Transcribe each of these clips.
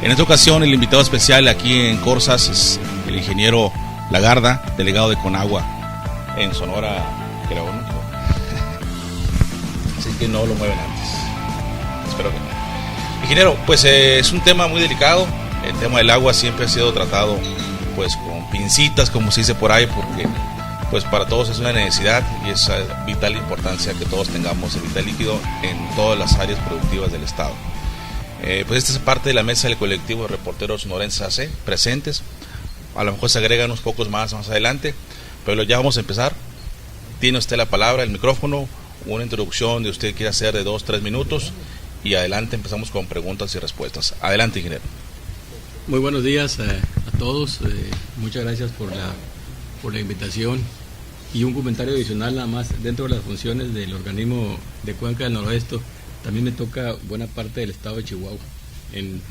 En esta ocasión el invitado especial aquí en Corzas es el ingeniero Lagarda, delegado de Conagua en Sonora, creo, ¿no? Así que no lo mueven antes. Espero que no. Ingeniero, pues es un tema muy delicado. El tema del agua siempre ha sido tratado pues con pincitas, como se dice por ahí, porque pues para todos es una necesidad y es vital importancia que todos tengamos el vital líquido en todas las áreas productivas del estado. Pues esta es parte de la mesa del colectivo de reporteros sonorenses AC presentes. A lo mejor se agregan unos pocos más adelante, pero ya vamos a empezar. Tiene usted la palabra, el micrófono, una introducción de usted quiere hacer de 2-3 minutos y adelante empezamos con preguntas y respuestas. Adelante, ingeniero. Muy buenos días a todos, muchas gracias por la invitación y un comentario adicional nada más. Dentro de las funciones del organismo de Cuenca del Noroeste también me toca buena parte del estado de Chihuahua en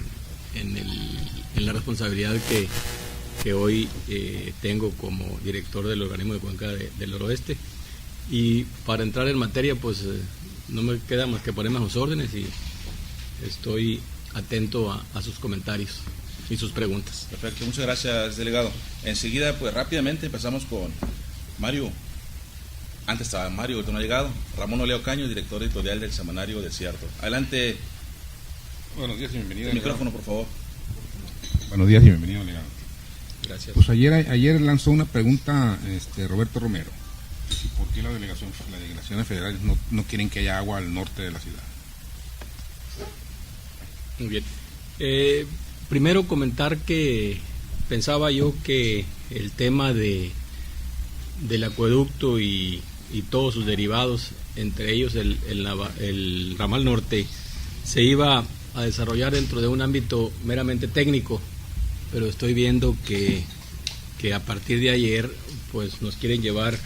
la responsabilidad que hoy tengo como director del organismo de Cuenca del Noroeste. Y para entrar en materia, pues no me queda más que ponerme a sus órdenes y estoy atento a sus comentarios y sus preguntas. Perfecto, muchas gracias, delegado. Enseguida, pues rápidamente empezamos con Mario. Antes estaba Mario, que no ha llegado. Ramón Oleo Caño, director editorial del semanario Desierto. Adelante. Buenos días y bienvenido. El micrófono, por favor. Buenos días y bienvenido, delegado. Gracias. Pues ayer lanzó una pregunta Roberto Romero. ¿Por qué las delegaciones federales no quieren que haya agua al norte de la ciudad? Muy bien. Primero comentar que pensaba yo que el tema del acueducto y todos sus derivados, entre ellos el ramal norte, se iba a desarrollar dentro de un ámbito meramente técnico, pero estoy viendo que a partir de ayer pues nos quieren llevar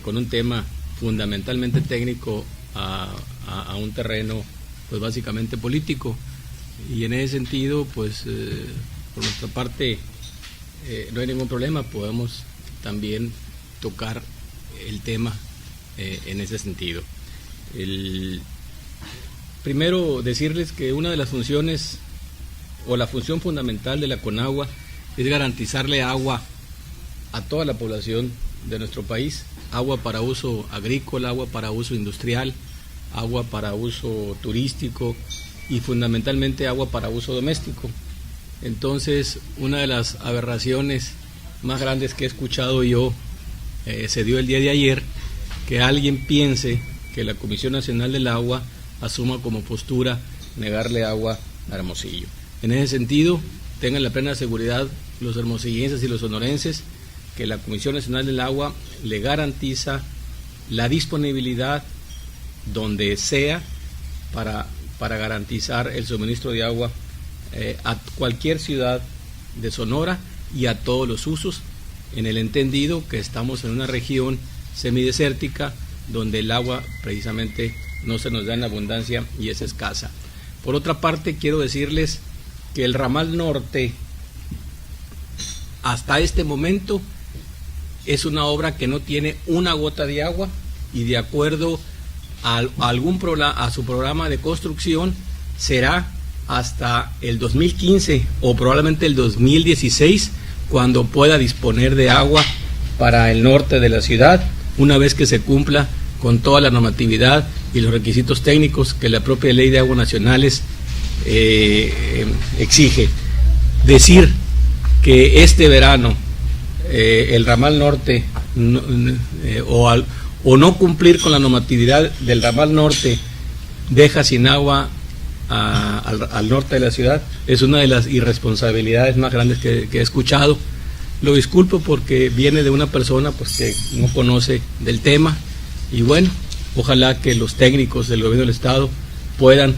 con un tema fundamentalmente técnico a un terreno pues básicamente político, y en ese sentido pues por nuestra parte no hay ningún problema, podemos también tocar el tema en ese sentido. Primero decirles que una de las funciones o la función fundamental de la Conagua es garantizarle agua a toda la población de nuestro país, agua para uso agrícola, agua para uso industrial, agua para uso turístico y fundamentalmente agua para uso doméstico. Entonces, una de las aberraciones más grandes que he escuchado yo se dio el día de ayer, que alguien piense que la Comisión Nacional del Agua asuma como postura negarle agua a Hermosillo. En ese sentido, tengan la plena seguridad los hermosillenses y los sonorenses que la Comisión Nacional del Agua le garantiza la disponibilidad donde sea para garantizar el suministro de agua a cualquier ciudad de Sonora y a todos los usos, en el entendido que estamos en una región semidesértica donde el agua precisamente no se nos da en abundancia y es escasa. Por otra parte, quiero decirles que el ramal norte hasta este momento es una obra que no tiene una gota de agua, y de acuerdo a su programa de construcción será hasta el 2015 o probablemente el 2016 cuando pueda disponer de agua para el norte de la ciudad, una vez que se cumpla con toda la normatividad y los requisitos técnicos que la propia Ley de Aguas Nacionales exige. Decir que este verano el ramal norte o no cumplir con la normatividad del ramal norte deja sin agua al norte de la ciudad es una de las irresponsabilidades más grandes que he escuchado. Lo disculpo porque viene de una persona pues que no conoce del tema, y bueno, ojalá que los técnicos del gobierno del estado puedan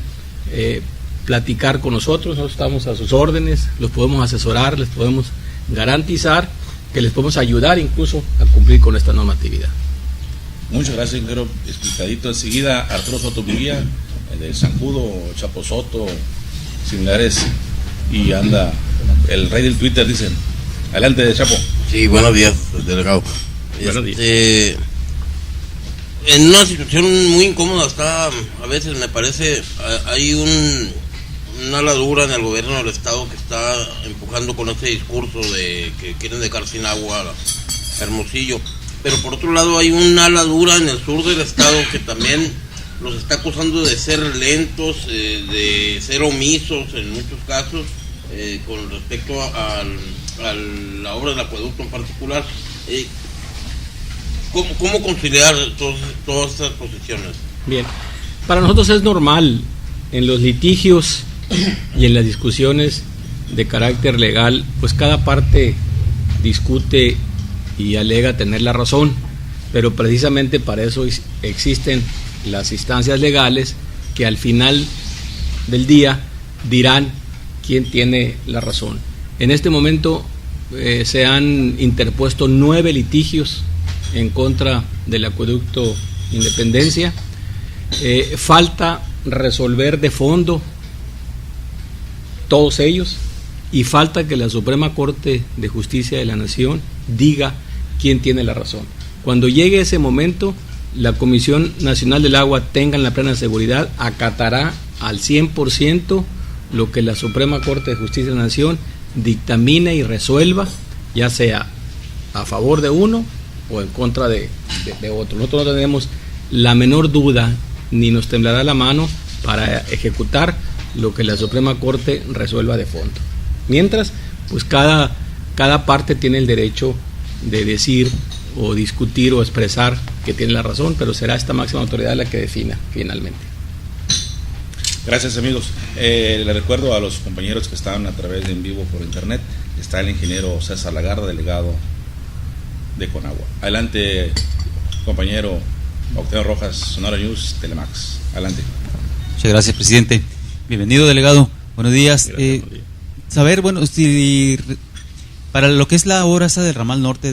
platicar con nosotros. Nosotros estamos a sus órdenes, los podemos asesorar, les podemos garantizar que les podemos ayudar incluso a cumplir con esta normatividad. Muchas gracias, ingeniero. Explicadito. Enseguida Arturo Soto Vivía, de San Judo, Chapo Soto, similares, y anda el rey del Twitter, dicen. Adelante, Chapo. Sí, buenos días, delegado. Buenos días. En una situación muy incómoda está, a veces me parece, hay una ladura en el gobierno del estado que está empujando con ese discurso de que quieren dejar sin agua a Hermosillo, pero por otro lado hay una ladura en el sur del estado que también los está acusando de ser lentos, de ser omisos en muchos casos, con respecto a la obra del acueducto en particular. ¿Cómo conciliar todas estas posiciones? Bien, para nosotros es normal en los litigios y en las discusiones de carácter legal, pues cada parte discute y alega tener la razón, pero precisamente para eso existen las instancias legales que al final del día dirán quién tiene la razón. En este momento se han interpuesto 9 litigios en contra del acueducto Independencia. Falta resolver de fondo todos ellos y falta que la Suprema Corte de Justicia de la Nación diga quién tiene la razón. Cuando llegue ese momento, la Comisión Nacional del Agua tenga la plena seguridad, acatará al 100% lo que la Suprema Corte de Justicia de la Nación dictamine y resuelva, ya sea a favor de uno o en contra de otro. Nosotros no tenemos la menor duda ni nos temblará la mano para ejecutar lo que la Suprema Corte resuelva de fondo. Mientras, pues cada parte tiene el derecho de decir o discutir o expresar que tiene la razón, pero será esta máxima autoridad la que defina finalmente. Gracias, amigos. Le recuerdo a los compañeros que están a través de en vivo por internet, está el ingeniero César Lagarda, delegado de Conagua. Adelante, compañero Octavio Rojas, Sonora News, Telemax. Adelante. Muchas gracias, presidente. Bienvenido, delegado. Buenos días. Buenos días. Saber, bueno, si para lo que es la obra esa del ramal norte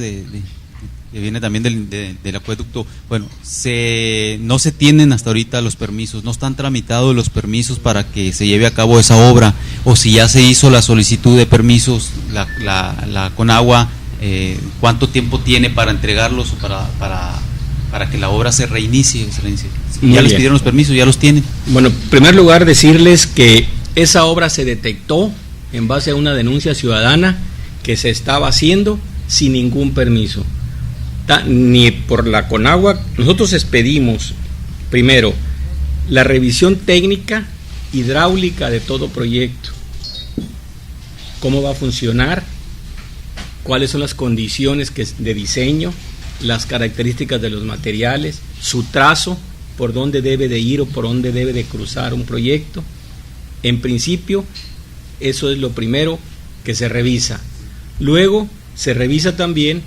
que viene también del acueducto, bueno, no se tienen hasta ahorita los permisos, no están tramitados los permisos para que se lleve a cabo esa obra, o si ya se hizo la solicitud de permisos, la Conagua, ¿cuánto tiempo tiene para entregarlos o para que la obra se reinicie? ¿Ya les pidieron los permisos? ¿Ya los tienen? Bueno, en primer lugar decirles que esa obra se detectó en base a una denuncia ciudadana que se estaba haciendo sin ningún permiso, ni por la Conagua. Nosotros expedimos primero la revisión técnica hidráulica de todo proyecto, cómo va a funcionar, cuáles son las condiciones de diseño, las características de los materiales, su trazo, por dónde debe de ir o por dónde debe de cruzar un proyecto. En principio, eso es lo primero que se revisa. Luego se revisa también,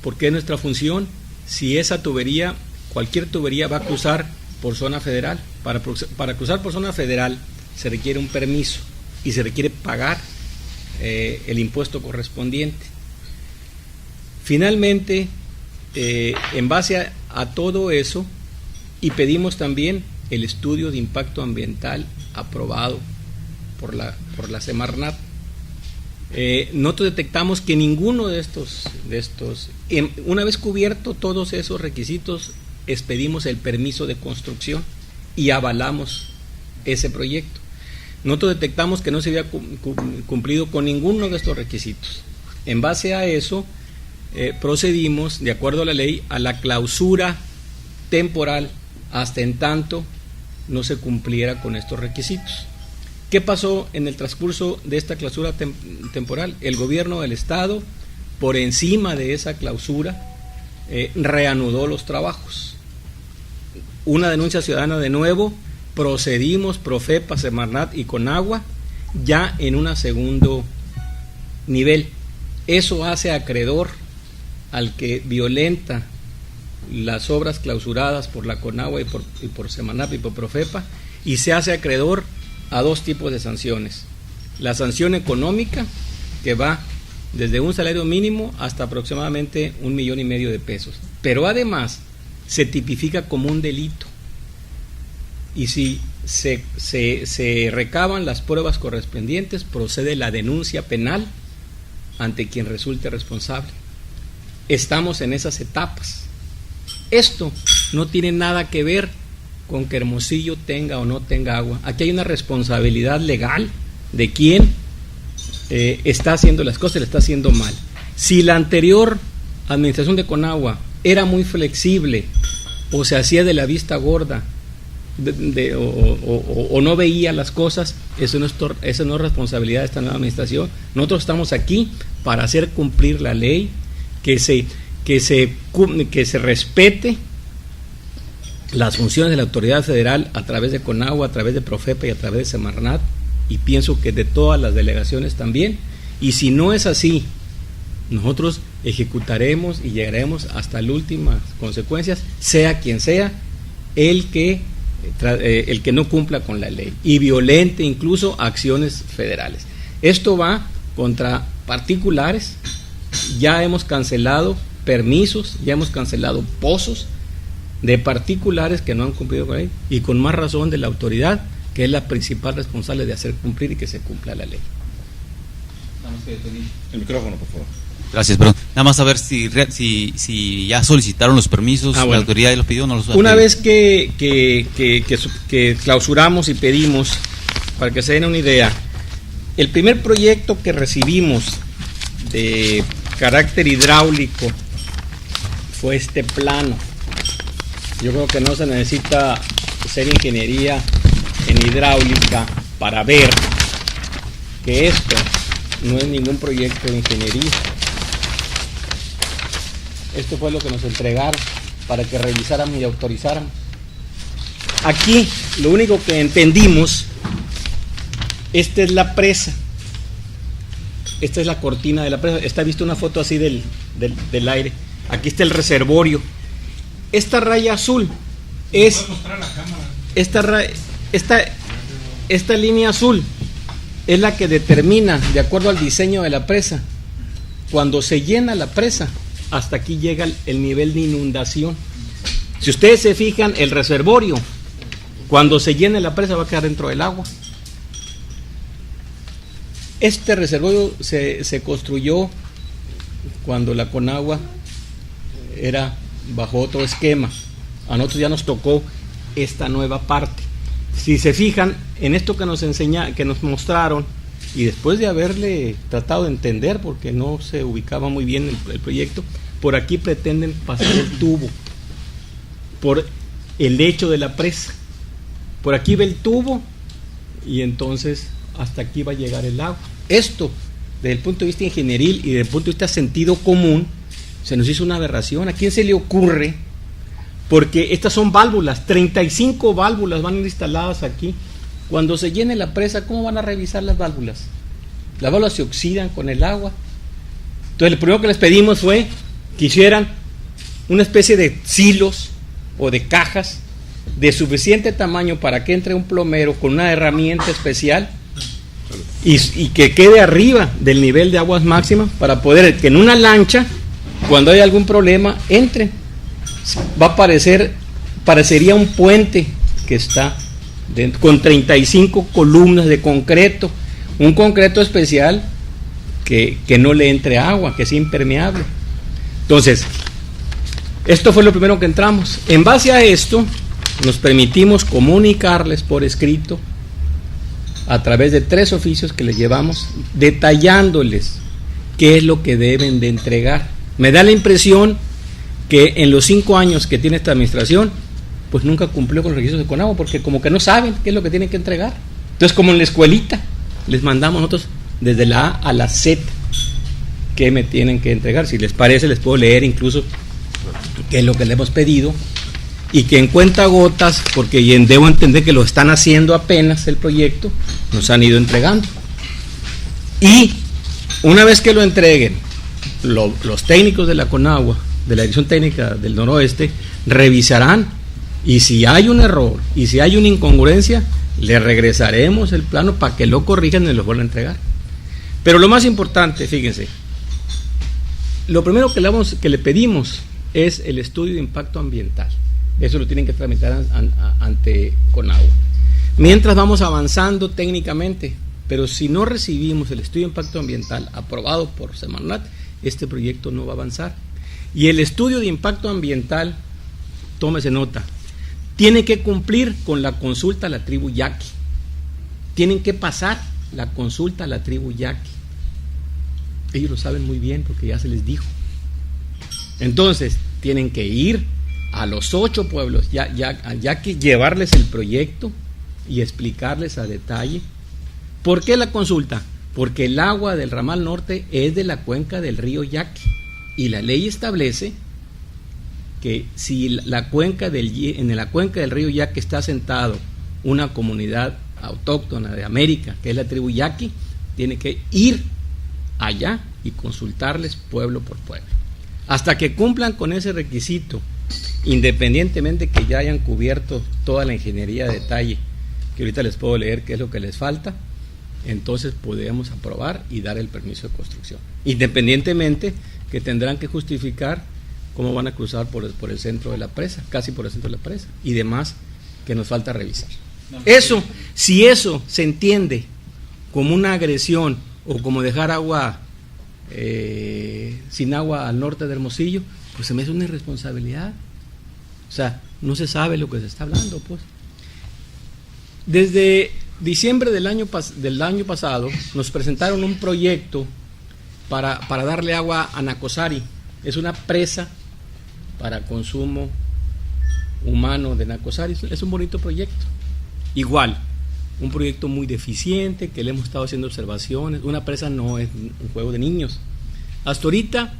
porque es nuestra función, si esa tubería, cualquier tubería va a cruzar por zona federal. Para cruzar por zona federal se requiere un permiso y se requiere pagar el impuesto correspondiente. Finalmente, en base a todo eso, y pedimos también el estudio de impacto ambiental aprobado por la Semarnat. Nosotros detectamos que ninguno de estos una vez cubierto todos esos requisitos, expedimos el permiso de construcción y avalamos ese proyecto. Nosotros detectamos que no se había cumplido con ninguno de estos requisitos. En base a eso, procedimos, de acuerdo a la ley, a la clausura temporal hasta en tanto no se cumpliera con estos requisitos. ¿Qué pasó en el transcurso de esta clausura temporal? El gobierno del estado, por encima de esa clausura, reanudó los trabajos. Una denuncia ciudadana de nuevo, procedimos, Profepa, Semarnat y Conagua, ya en un segundo nivel. Eso hace acreedor al que violenta las obras clausuradas por la Conagua y por Semarnat y por Profepa, y se hace acreedor a 2 tipos de sanciones. La sanción económica, que va desde un salario mínimo hasta aproximadamente 1,5 millones de pesos, pero además se tipifica como un delito, y si se recaban las pruebas correspondientes, procede la denuncia penal ante quien resulte responsable. Estamos en esas etapas. Esto no tiene nada que ver con que Hermosillo tenga o no tenga agua. Aquí hay una responsabilidad legal de quien está haciendo las cosas y le está haciendo mal. Si la anterior administración de Conagua era muy flexible o se hacía de la vista gorda o no veía las cosas, eso no es responsabilidad de esta nueva administración. Nosotros estamos aquí para hacer cumplir la ley, que se respete las funciones de la autoridad federal a través de Conagua, a través de Profepa y a través de Semarnat, y pienso que de todas las delegaciones también. Y si no es así, nosotros ejecutaremos y llegaremos hasta las últimas consecuencias, sea quien sea el que no cumpla con la ley y violente incluso acciones federales. Esto va contra particulares. Ya hemos cancelado permisos, ya hemos cancelado pozos de particulares que no han cumplido con la ley, y con más razón de la autoridad, que es la principal responsable de hacer cumplir y que se cumpla la ley. El micrófono, por favor. Gracias, perdón. Nada más saber si ya solicitaron los permisos, bueno. La autoridad los pidió o no los Una vez que clausuramos y pedimos, para que se den una idea, el primer proyecto que recibimos de carácter hidráulico fue este plano. Yo creo que no se necesita hacer ingeniería en hidráulica para ver que esto no es ningún proyecto de ingeniería. Esto fue lo que nos entregaron para que revisáramos y autorizáramos. Aquí lo único que entendimos, esta es la presa, esta es la cortina de la presa. Está visto una foto así del aire. Aquí está el reservorio. Esta raya azul es esta línea azul es la que determina, de acuerdo al diseño de la presa, cuando se llena la presa, hasta aquí llega el nivel de inundación. Si ustedes se fijan, el reservorio, cuando se llene la presa, va a quedar dentro del agua. Este reservorio se construyó cuando la Conagua era bajo otro esquema. A nosotros ya nos tocó esta nueva parte. Si se fijan en esto que nos mostraron, y después de haberle tratado de entender, porque no se ubicaba muy bien el proyecto, por aquí pretenden pasar el tubo por el lecho de la presa. Por aquí ve el tubo y entonces hasta aquí va a llegar el agua. Esto, desde el punto de vista ingenieril y desde el punto de vista sentido común, se nos hizo una aberración. ¿A quién se le ocurre? Porque estas son válvulas, 35 válvulas van a ir instaladas aquí. Cuando se llene la presa, ¿cómo van a revisar las válvulas? Las válvulas se oxidan con el agua. Entonces, lo primero que les pedimos fue que hicieran una especie de silos o de cajas de suficiente tamaño para que entre un plomero con una herramienta especial y que quede arriba del nivel de aguas máximas, para poder que en una lancha, cuando hay algún problema, entre. Va a parecería un puente que está con 35 columnas de concreto, un concreto especial que no le entre agua, que es impermeable. Entonces, esto fue lo primero que entramos. En base a esto, nos permitimos comunicarles por escrito, a través de 3 oficios que les llevamos, detallándoles qué es lo que deben de entregar. Me da la impresión que en los 5 años que tiene esta administración, pues nunca cumplió con los requisitos de Conagua, porque como que no saben qué es lo que tienen que entregar. Entonces, como en la escuelita, les mandamos nosotros desde la A a la Z qué me tienen que entregar. Si les parece, les puedo leer incluso qué es lo que le hemos pedido, y que en cuentagotas, porque debo entender que lo están haciendo apenas el proyecto, nos han ido entregando. Y una vez que lo entreguen, los técnicos de la Conagua, de la Dirección Técnica del Noroeste, revisarán, y si hay un error y si hay una incongruencia, le regresaremos el plano para que lo corrijan y lo vuelvan a entregar. Pero lo más importante, fíjense, lo primero que le pedimos es el estudio de impacto ambiental. Eso lo tienen que tramitar ante Conagua. Mientras vamos avanzando técnicamente, pero si no recibimos el estudio de impacto ambiental aprobado por Semarnat, este proyecto no va a avanzar. Y el estudio de impacto ambiental, tómese nota, tiene que cumplir con la consulta a la tribu yaqui. Tienen que pasar la consulta a la tribu yaqui. Ellos lo saben muy bien porque ya se les dijo. Entonces, tienen que ir a los 8 pueblos yaqui, llevarles el proyecto y explicarles a detalle. ¿Por qué la consulta? Porque el agua del ramal norte es de la cuenca del río Yaqui y la ley establece que si en la cuenca del río Yaqui está asentado una comunidad autóctona de América, que es la tribu Yaqui, tiene que ir allá y consultarles pueblo por pueblo. Hasta que cumplan con ese requisito, independientemente que ya hayan cubierto toda la ingeniería de detalle, que ahorita les puedo leer qué es lo que les falta, entonces podemos aprobar y dar el permiso de construcción. Independientemente que tendrán que justificar cómo van a cruzar por el centro de la presa, casi por el centro de la presa, y demás que nos falta revisar. Eso, si eso se entiende como una agresión o como dejar agua sin agua al norte de Hermosillo, pues se me hace una irresponsabilidad. O sea, no se sabe lo que se está hablando, pues. Desde diciembre del año pasado nos presentaron un proyecto para darle agua a Nacozari. Es una presa para consumo humano de Nacozari. Es un bonito proyecto. Igual, un proyecto muy deficiente, que le hemos estado haciendo observaciones. Una presa no es un juego de niños. Hasta ahorita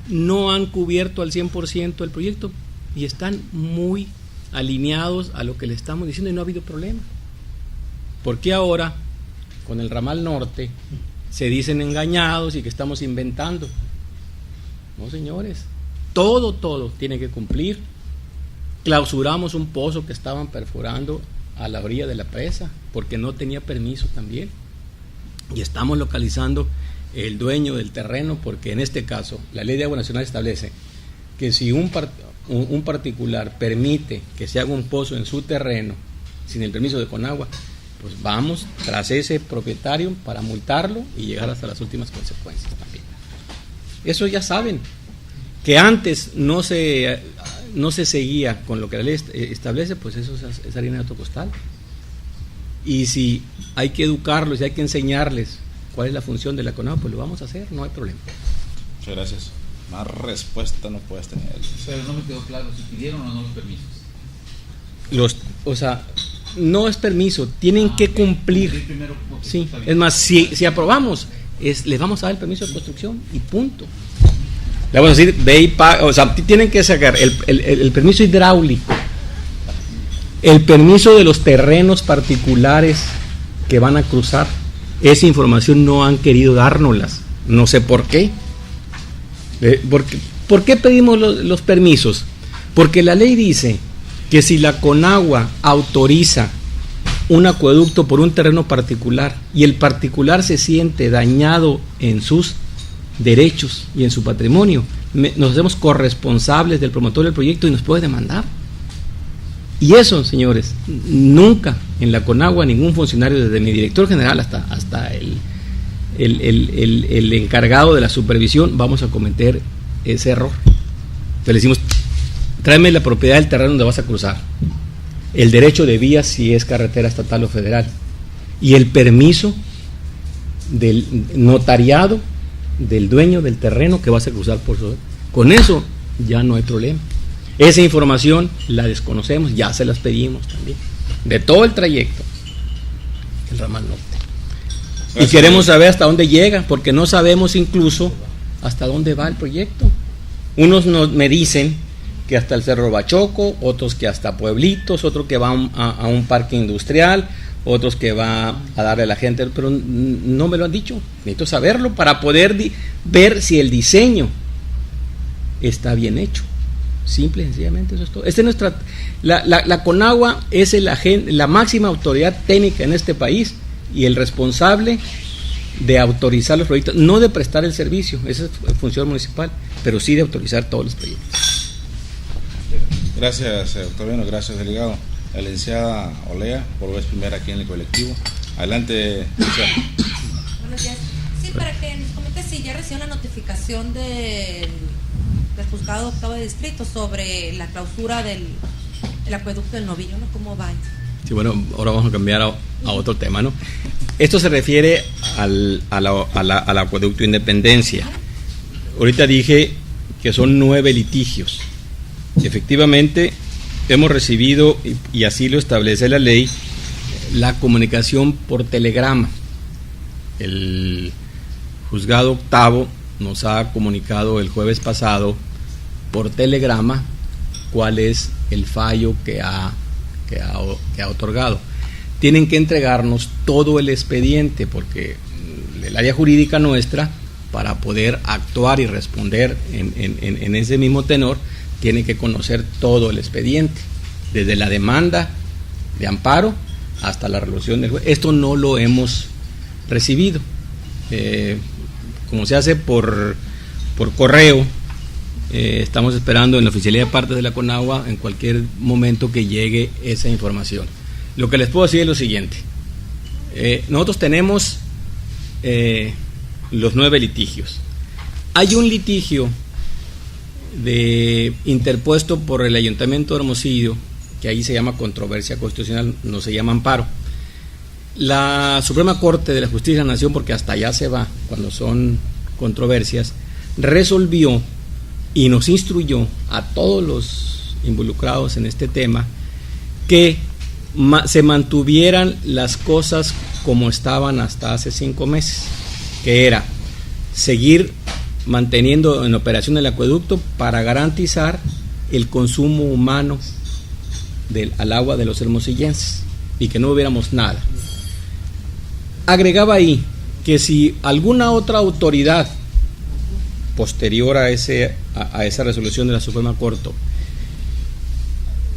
no han cubierto al 100% el proyecto y están muy alineados a lo que le estamos diciendo y no ha habido problema. ¿Por qué ahora, con el ramal norte, se dicen engañados y que estamos inventando? No, señores, todo tiene que cumplir. Clausuramos un pozo que estaban perforando a la orilla de la presa porque no tenía permiso también, y estamos localizando el dueño del terreno, porque en este caso la ley de agua nacional establece que si un particular permite que se haga un pozo en su terreno sin el permiso de Conagua, pues vamos tras ese propietario para multarlo y llegar hasta las últimas consecuencias también. Eso ya saben, que antes no se seguía con lo que la ley establece, pues eso es harina de otro costal. Y si hay que educarlos y hay que enseñarles cuál es la función de la CONAGUA, pues lo vamos a hacer, no hay problema. Muchas gracias. Más respuesta no puedes tener. Pero no me quedó claro si pidieron o no los permisos. No es permiso, tienen que cumplir. Primero, sí, es más, si aprobamos, les vamos a dar el permiso de construcción y punto. Le vamos a decir, ve y paga, o sea, tienen que sacar el permiso hidráulico, el permiso de los terrenos particulares que van a cruzar. Esa información no han querido dárnoslas, no sé por qué. ¿Por qué pedimos los permisos? Porque la ley dice que si la Conagua autoriza un acueducto por un terreno particular y el particular se siente dañado en sus derechos y en su patrimonio, nos hacemos corresponsables del promotor del proyecto y nos puede demandar. Y eso, señores, nunca en la Conagua ningún funcionario, desde mi director general hasta el encargado de la supervisión, vamos a cometer ese error. Entonces le decimos, tráeme la propiedad del terreno donde vas a cruzar, el derecho de vía si es carretera estatal o federal, y el permiso del notariado del dueño del terreno que vas a cruzar por su... Con eso ya no hay problema. Esa información la desconocemos, ya se las pedimos también, de todo el trayecto del ramal norte. Gracias. Y queremos saber hasta dónde llega, porque no sabemos incluso hasta dónde va el proyecto. Unos me dicen que hasta el Cerro Bachoco, otros que hasta Pueblitos, otros que van a un parque industrial, otros que va a darle a la gente, pero no me lo han dicho. Necesito saberlo para poder ver si el diseño está bien hecho. Simple y sencillamente eso es todo. La Conagua es la máxima autoridad técnica en este país y el responsable de autorizar los proyectos, no de prestar el servicio, esa es función municipal, pero sí de autorizar todos los proyectos. Gracias, Octaviano, gracias, delegado. La licenciada Olea, por vez primera aquí en el colectivo. Adelante, licenciada. Buenos días. Sí, para que nos comente si ya recibió la notificación del juzgado octavo de distrito sobre la clausura del el acueducto del Novillo, ¿no? ¿Cómo va? Sí, bueno, ahora vamos a cambiar a otro tema, ¿no? Esto se refiere al acueducto Independencia. Ahorita dije que son 9 litigios. Efectivamente, hemos recibido, y así lo establece la ley, la comunicación por telegrama. El juzgado octavo nos ha comunicado el jueves pasado por telegrama cuál es el fallo que ha otorgado. Tienen que entregarnos todo el expediente, porque el área jurídica nuestra, para poder actuar y responder en ese mismo tenor, tiene que conocer todo el expediente, desde la demanda de amparo hasta la resolución del juez. Esto no lo hemos recibido. Como se hace por correo, estamos esperando en la Oficialía de Partes de la Conagua en cualquier momento que llegue esa información. Lo que les puedo decir es lo siguiente. Nosotros tenemos los 9 litigios. Hay un litigio interpuesto por el Ayuntamiento de Hermosillo, que ahí se llama controversia constitucional, no se llama amparo. La Suprema Corte de la Justicia de la Nación, porque hasta allá se va cuando son controversias, resolvió y nos instruyó a todos los involucrados en este tema que se mantuvieran las cosas como estaban hasta hace 5 meses, que era seguir manteniendo en operación el acueducto para garantizar el consumo humano al agua de los hermosillenses y que no hubiéramos nada. Agregaba ahí que si alguna otra autoridad posterior a esa resolución de la Suprema Corte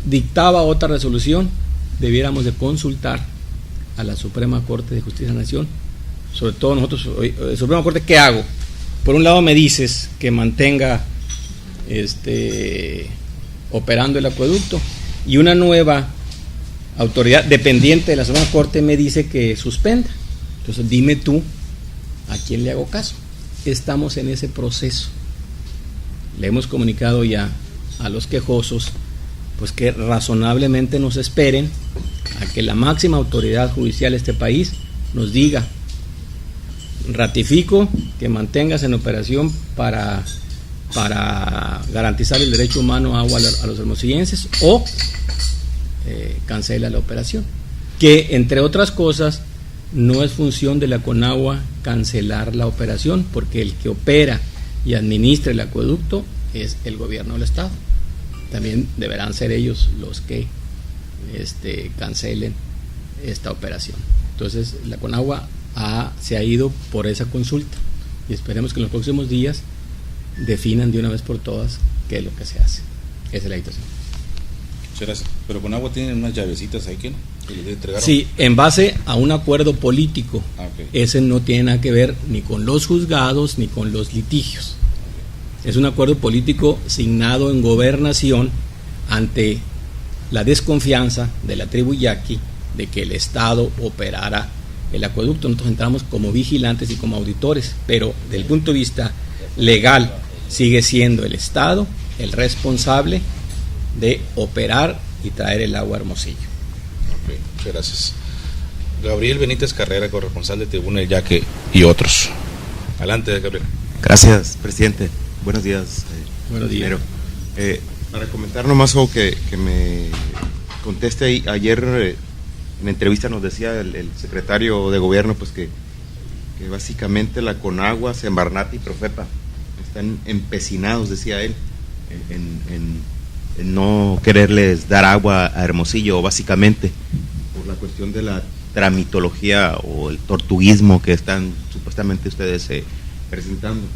dictaba otra resolución, debiéramos de consultar a la Suprema Corte de Justicia de la Nación. Sobre todo nosotros, Suprema Corte, ¿qué hago? Por un lado me dices que mantenga operando el acueducto, y una nueva autoridad dependiente de la Suprema Corte me dice que suspenda. Entonces dime tú a quién le hago caso. Estamos en ese proceso. Le hemos comunicado ya a los quejosos pues que razonablemente nos esperen a que la máxima autoridad judicial de este país nos diga: ratifico que mantengas en operación para garantizar el derecho humano a agua a los hermosillenses, o cancela la operación, que entre otras cosas no es función de la Conagua cancelar la operación, porque el que opera y administra el acueducto es el gobierno del estado. También deberán ser ellos los que cancelen esta operación. Entonces la Conagua se ha ido por esa consulta, y esperemos que en los próximos días definan de una vez por todas qué es lo que se hace. Esa es la situación. Pero Conagua tiene unas llavecitas ahí que no les entregaron. Sí, en base a un acuerdo político. Okay. Ese no tiene nada que ver ni con los juzgados ni con los litigios. Es un acuerdo político signado en gobernación ante la desconfianza de la tribu yaqui de que el Estado operara el acueducto. Nosotros entramos como vigilantes y como auditores, pero desde el punto de vista legal sigue siendo el Estado el responsable de operar y traer el agua a Hermosillo. Okay, muchas gracias. Gabriel Benítez Carrera, corresponsal de Tribuna del Yaque y otros. Adelante, Gabriel. Gracias, presidente. Buenos días. Buenos días. Para comentar nomás algo que me conteste ayer en la entrevista nos decía el secretario de gobierno pues que básicamente la Conagua, Semarnat y Profepa están empecinados, decía él, en no quererles dar agua a Hermosillo, básicamente por la cuestión de la tramitología o el tortuguismo que están supuestamente ustedes presentando.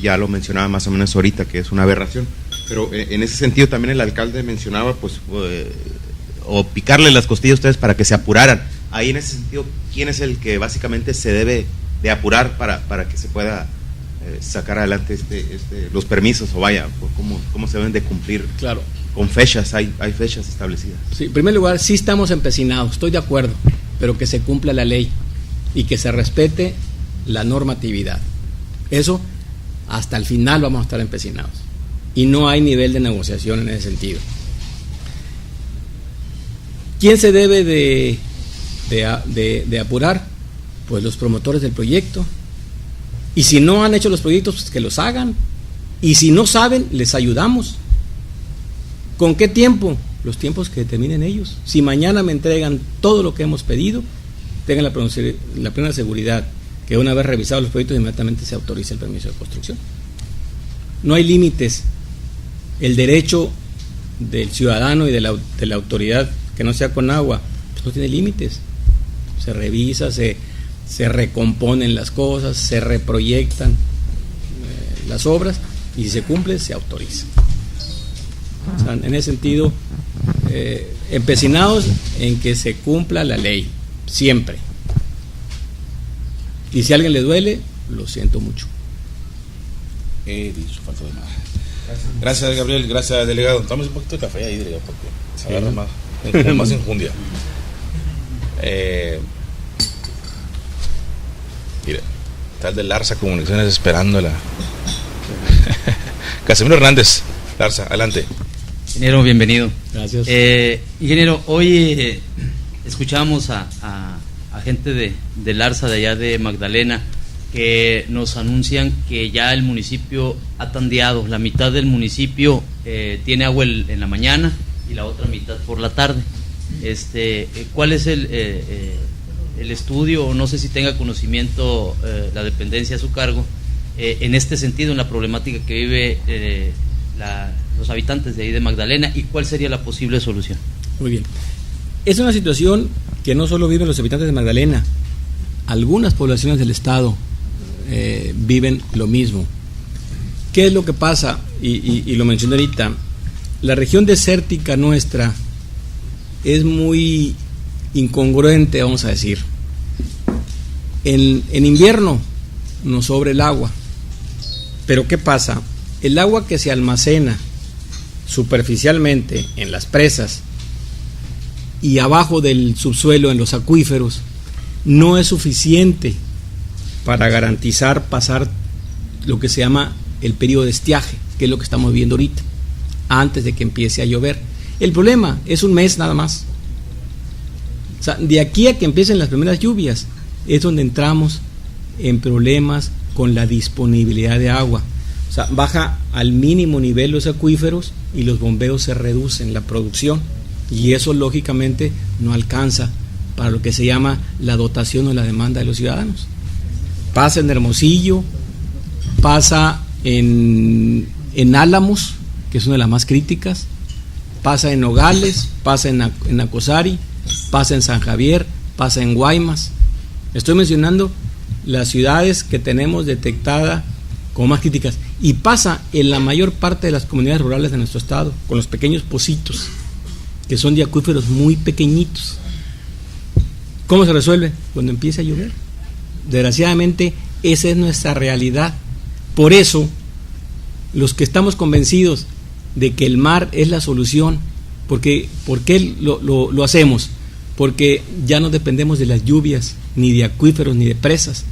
Ya lo mencionaba más o menos ahorita, que es una aberración, pero en ese sentido también el alcalde mencionaba pues o picarle las costillas a ustedes para que se apuraran. Ahí en ese sentido, ¿quién es el que básicamente se debe de apurar para que se pueda sacar adelante los permisos, o vaya, cómo se deben de cumplir? Claro. Con fechas, hay fechas establecidas. Sí, en primer lugar, sí estamos empecinados, estoy de acuerdo, pero que se cumpla la ley y que se respete la normatividad. Eso, hasta el final vamos a estar empecinados. Y no hay nivel de negociación en ese sentido. ¿Quién se debe de apurar? Pues los promotores del proyecto. Y si no han hecho los proyectos, pues que los hagan. Y si no saben, les ayudamos. ¿Con qué tiempo? Los tiempos que determinen ellos. Si mañana me entregan todo lo que hemos pedido, tengan la plena seguridad que una vez revisados los proyectos, inmediatamente se autoriza el permiso de construcción. No hay límites. El derecho del ciudadano y de la autoridad que no sea Conagua, pues no tiene límites. Se revisa, se recomponen las cosas, se reproyectan las obras, y si se cumple, se autoriza. O sea, en ese sentido, empecinados en que se cumpla la ley, siempre. Y si a alguien le duele, lo siento mucho. Dicho, falta de nada. Gracias, Gabriel. Gracias, delegado. Tome un poquito de café ahí, delegado, porque se agarra más enjundia. Mira, está el de Larsa Comunicaciones esperándola. Casimiro Hernández, Larsa, adelante. Ingeniero, bienvenido. Gracias. Ingeniero, hoy escuchamos a gente de Larsa, de allá de Magdalena, que nos anuncian que ya el municipio ha tandeado. La mitad del municipio tiene agua en la mañana y la otra mitad por la tarde. ¿Cuál es el estudio, o no sé si tenga conocimiento la dependencia a su cargo, en este sentido, en la problemática que vive los habitantes de ahí de Magdalena, y cuál sería la posible solución? Muy bien. Es una situación que no solo viven los habitantes de Magdalena, algunas poblaciones del estado viven lo mismo. ¿Qué es lo que pasa? Y lo mencioné ahorita. La región desértica nuestra es muy incongruente, vamos a decir. En invierno nos sobra el agua, pero ¿qué pasa? El agua que se almacena superficialmente en las presas y abajo del subsuelo en los acuíferos no es suficiente para garantizar pasar lo que se llama el periodo de estiaje, que es lo que estamos viendo ahorita, antes de que empiece a llover. El problema es un mes nada más. O sea, de aquí a que empiecen las primeras lluvias es donde entramos en problemas con la disponibilidad de agua. O sea, baja al mínimo nivel los acuíferos y los bombeos se reducen, la producción, y eso lógicamente no alcanza para lo que se llama la dotación o la demanda de los ciudadanos. Pasa en Hermosillo, pasa en Álamos, que es una de las más críticas, pasa en Nogales, pasa en Nacosari, pasa en San Javier, pasa en Guaymas. Estoy mencionando las ciudades que tenemos detectada como más críticas, y pasa en la mayor parte de las comunidades rurales de nuestro estado, con los pequeños pocitos, que son de acuíferos muy pequeñitos. ¿Cómo se resuelve? Cuando empieza a llover. Desgraciadamente, esa es nuestra realidad. Por eso, los que estamos convencidos de que el mar es la solución, ¿por qué lo hacemos? Porque ya no dependemos de las lluvias, ni de acuíferos, ni de presas.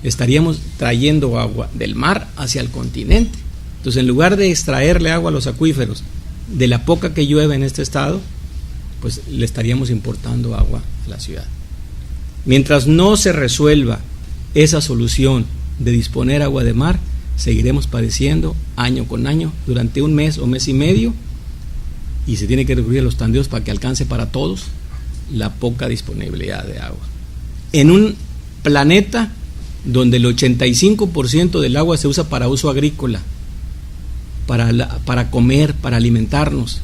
Estaríamos trayendo agua del mar hacia el continente. Entonces, en lugar de extraerle agua a los acuíferos de la poca que llueve en este estado, pues le estaríamos importando agua a la ciudad. Mientras no se resuelva esa solución de disponer agua de mar, seguiremos padeciendo año con año durante un mes o mes y medio, y se tiene que recurrir a los tandeos para que alcance para todos la poca disponibilidad de agua. En un planeta donde el 85% del agua se usa para uso agrícola, para comer, para alimentarnos,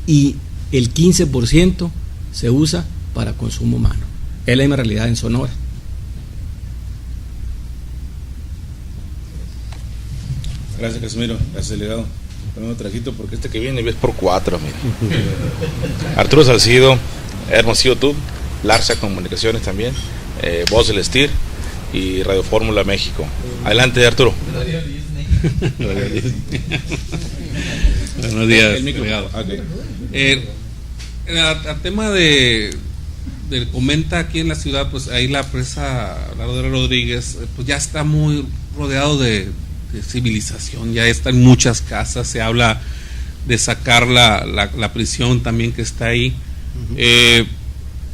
y el 15% se usa para consumo humano. Es la misma realidad en Sonora. Gracias, Casimiro. Gracias, delegado. Ponemos un trajito porque este que viene es por 4, mira. Arturo Salcido, Hermosillo Tub, Larsa Comunicaciones también, Voz del Estir y Radio Fórmula México. Adelante, Arturo. Buenos días. El micro. Okay. Al tema del comenta aquí en la ciudad, pues ahí la presa Laudera Rodríguez, pues ya está muy rodeado de civilización, ya están muchas casas, se habla de sacar la prisión también que está ahí.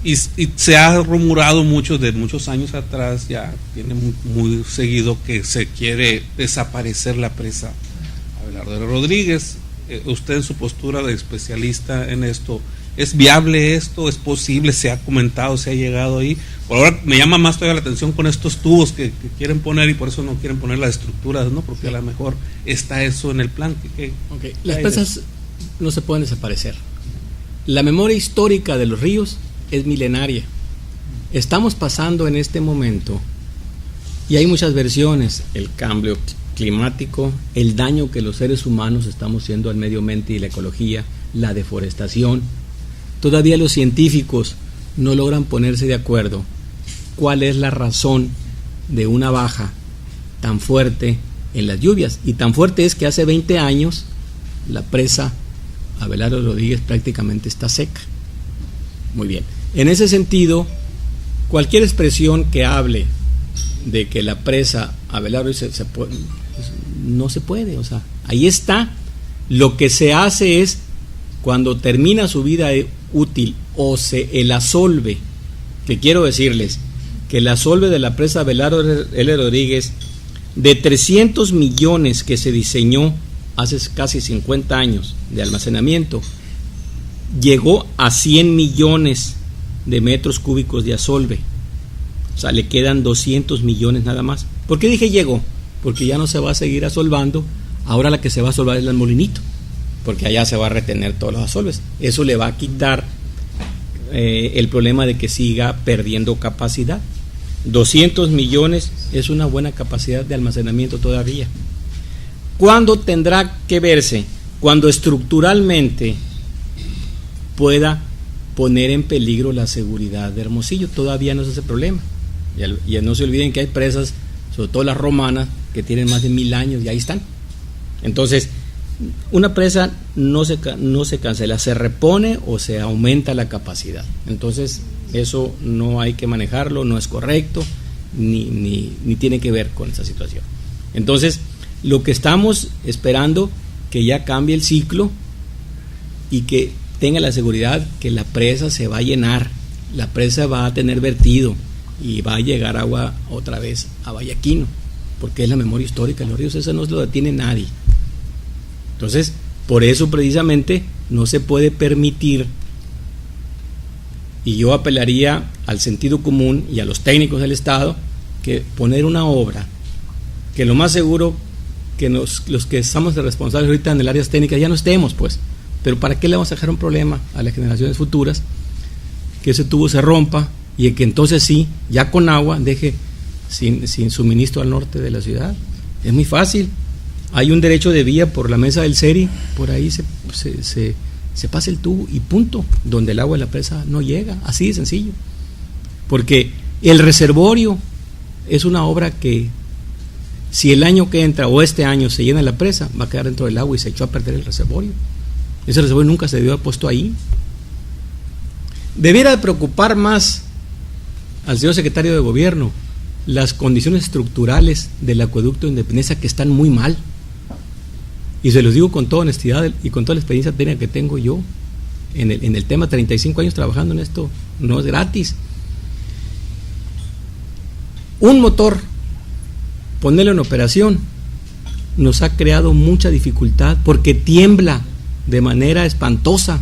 Y se ha rumorado mucho, de muchos años atrás, ya tiene muy seguido, que se quiere desaparecer la presa Abelardo Rodríguez. Usted, en su postura de especialista en esto, ¿es viable esto? ¿Es posible? ¿Se ha comentado? ¿Se ha llegado ahí? Por ahora me llama más todavía la atención con estos tubos que quieren poner, y por eso no quieren poner las estructuras, ¿no? Porque a lo mejor está eso en el plan. Las presas no se pueden desaparecer. La memoria histórica de los ríos es milenaria. Estamos pasando en este momento, y hay muchas versiones: el cambio climático, el daño que los seres humanos estamos haciendo al medio ambiente y la ecología, la deforestación. Todavía los científicos no logran ponerse de acuerdo cuál es la razón de una baja tan fuerte en las lluvias, y tan fuerte es que hace 20 años la presa Abelardo Rodríguez prácticamente está seca. Muy bien, en ese sentido, cualquier expresión que hable de que la presa Abelardo no se puede, o sea, ahí está. Lo que se hace es, cuando termina su vida útil, el asolve, que quiero decirles que el asolve de la presa Abelardo L. Rodríguez, de 300 millones que se diseñó hace casi 50 años de almacenamiento, llegó a 100 millones de metros cúbicos de asolve. O sea, le quedan 200 millones nada más. ¿Por qué dije llegó? Porque ya no se va a seguir asolvando. Ahora la que se va a asolvar es el Molinito, porque allá se va a retener todos los asolves. Eso le va a quitar el problema de que siga perdiendo capacidad. 200 millones es una buena capacidad de almacenamiento todavía. ¿Cuándo tendrá que verse? Cuando estructuralmente pueda poner en peligro la seguridad de Hermosillo. Todavía no es ese problema. Y no se olviden que hay presas, sobre todo las romanas, que tienen más de 1000 años y ahí están. Entonces, una presa no se cancela, se repone o se aumenta la capacidad. Entonces, eso no hay que manejarlo, no es correcto, ni tiene que ver con esa situación. Entonces, lo que estamos esperando, que ya cambie el ciclo y que tenga la seguridad que la presa se va a llenar, la presa va a tener vertido y va a llegar agua otra vez a Vallaquino, porque es la memoria histórica de los ríos, eso no lo detiene nadie. Entonces, por eso precisamente no se puede permitir, y yo apelaría al sentido común y a los técnicos del Estado, que poner una obra que lo más seguro que los que estamos responsables ahorita en el área técnica ya no estemos, pues, pero ¿para qué le vamos a dejar un problema a las generaciones futuras? Que ese tubo se rompa y que entonces sí, ya con agua, deje sin suministro al norte de la ciudad. Es muy fácil. Hay un derecho de vía por la mesa del CERI, por ahí se pasa el tubo y punto, donde el agua de la presa no llega, así de sencillo. Porque el reservorio es una obra que, si el año que entra o este año se llena la presa, va a quedar dentro del agua y se echó a perder el reservorio. Ese reservorio nunca se debió haber puesto ahí. Debiera de preocupar más al señor secretario de Gobierno las condiciones estructurales del acueducto de Independencia, que están muy mal. Y se los digo con toda honestidad y con toda la experiencia técnica que tengo yo en el tema, 35 años trabajando en esto, no es gratis. Un motor, ponerlo en operación, nos ha creado mucha dificultad porque tiembla de manera espantosa.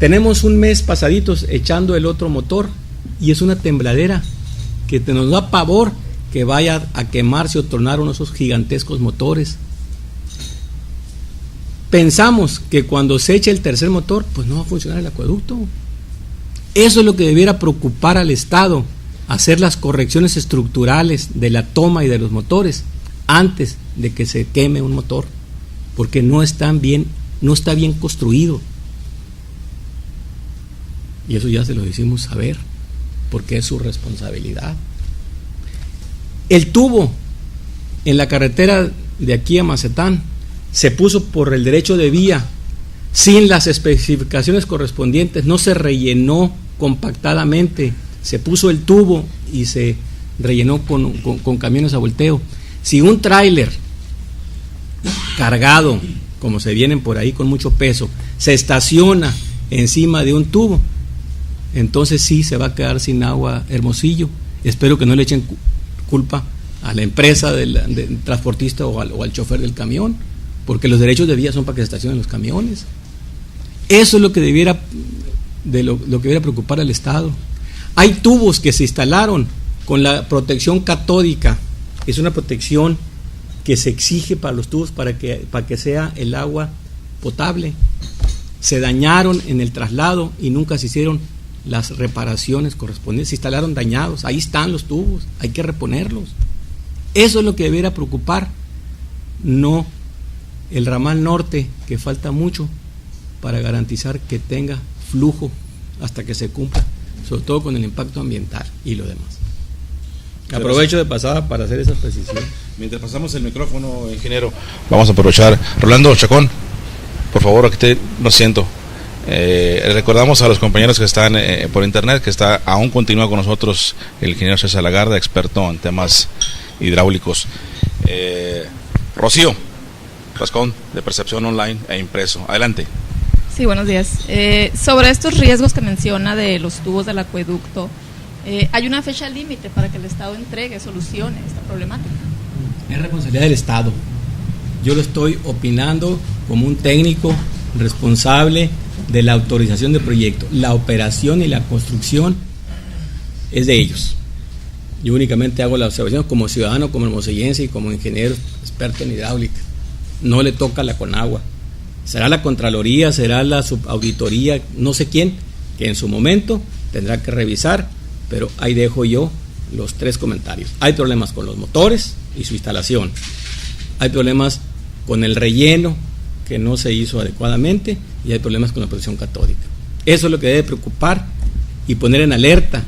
Tenemos un mes pasaditos echando el otro motor y es una tembladera que nos da pavor que vaya a quemarse o tronar uno de esos gigantescos motores. Pensamos que cuando se eche el tercer motor, pues no va a funcionar el acueducto. Eso es lo que debiera preocupar al Estado, hacer las correcciones estructurales de la toma y de los motores antes de que se queme un motor, porque no está bien construido. Y eso ya se lo hicimos saber, porque es su responsabilidad. El tubo en la carretera de aquí a Mazatlán se puso por el derecho de vía sin las especificaciones correspondientes, no se rellenó compactadamente, se puso el tubo y se rellenó con camiones a volteo. Si un tráiler cargado, como se vienen por ahí con mucho peso, se estaciona encima de un tubo. Entonces sí se va a quedar sin agua Hermosillo. Espero que no le echen culpa a la empresa del transportista o al chofer del camión, porque los derechos de vía son para que se estacionen los camiones. Eso es lo que debiera preocupar al Estado. Hay tubos que se instalaron con la protección catódica. Es una protección que se exige para los tubos para que sea el agua potable. Se dañaron en el traslado y nunca se hicieron las reparaciones correspondientes. Se instalaron dañados. Ahí están los tubos, hay que reponerlos. Eso es lo que debiera preocupar, no el ramal norte, que falta mucho para garantizar que tenga flujo hasta que se cumpla, sobre todo con el impacto ambiental y lo demás. Aprovecho de pasada para hacer esas precisiones. Mientras pasamos el micrófono, ingeniero, vamos a aprovechar. Rolando Chacón, por favor, aquí lo siento. Recordamos a los compañeros que están por internet que aún continúa con nosotros el ingeniero César Lagarda, experto en temas hidráulicos. Rocío Rascón, de Percepción Online e Impreso. Adelante. Sí, buenos días. Sobre estos riesgos que menciona de los tubos del acueducto, ¿hay una fecha límite para que el Estado entregue, solucione esta problemática? Es responsabilidad del Estado. Yo lo estoy opinando como un técnico responsable de la autorización del proyecto. La operación y la construcción es de ellos. Yo únicamente hago la observación como ciudadano, como hermosillense y como ingeniero experto en hidráulica. No le toca la Conagua. Será la Contraloría, será la subauditoría, no sé quién, que en su momento tendrá que revisar, pero ahí dejo yo los 3 comentarios. Hay problemas con los motores y su instalación. Hay problemas con el relleno que no se hizo adecuadamente y hay problemas con la protección catódica. Eso es lo que debe preocupar y poner en alerta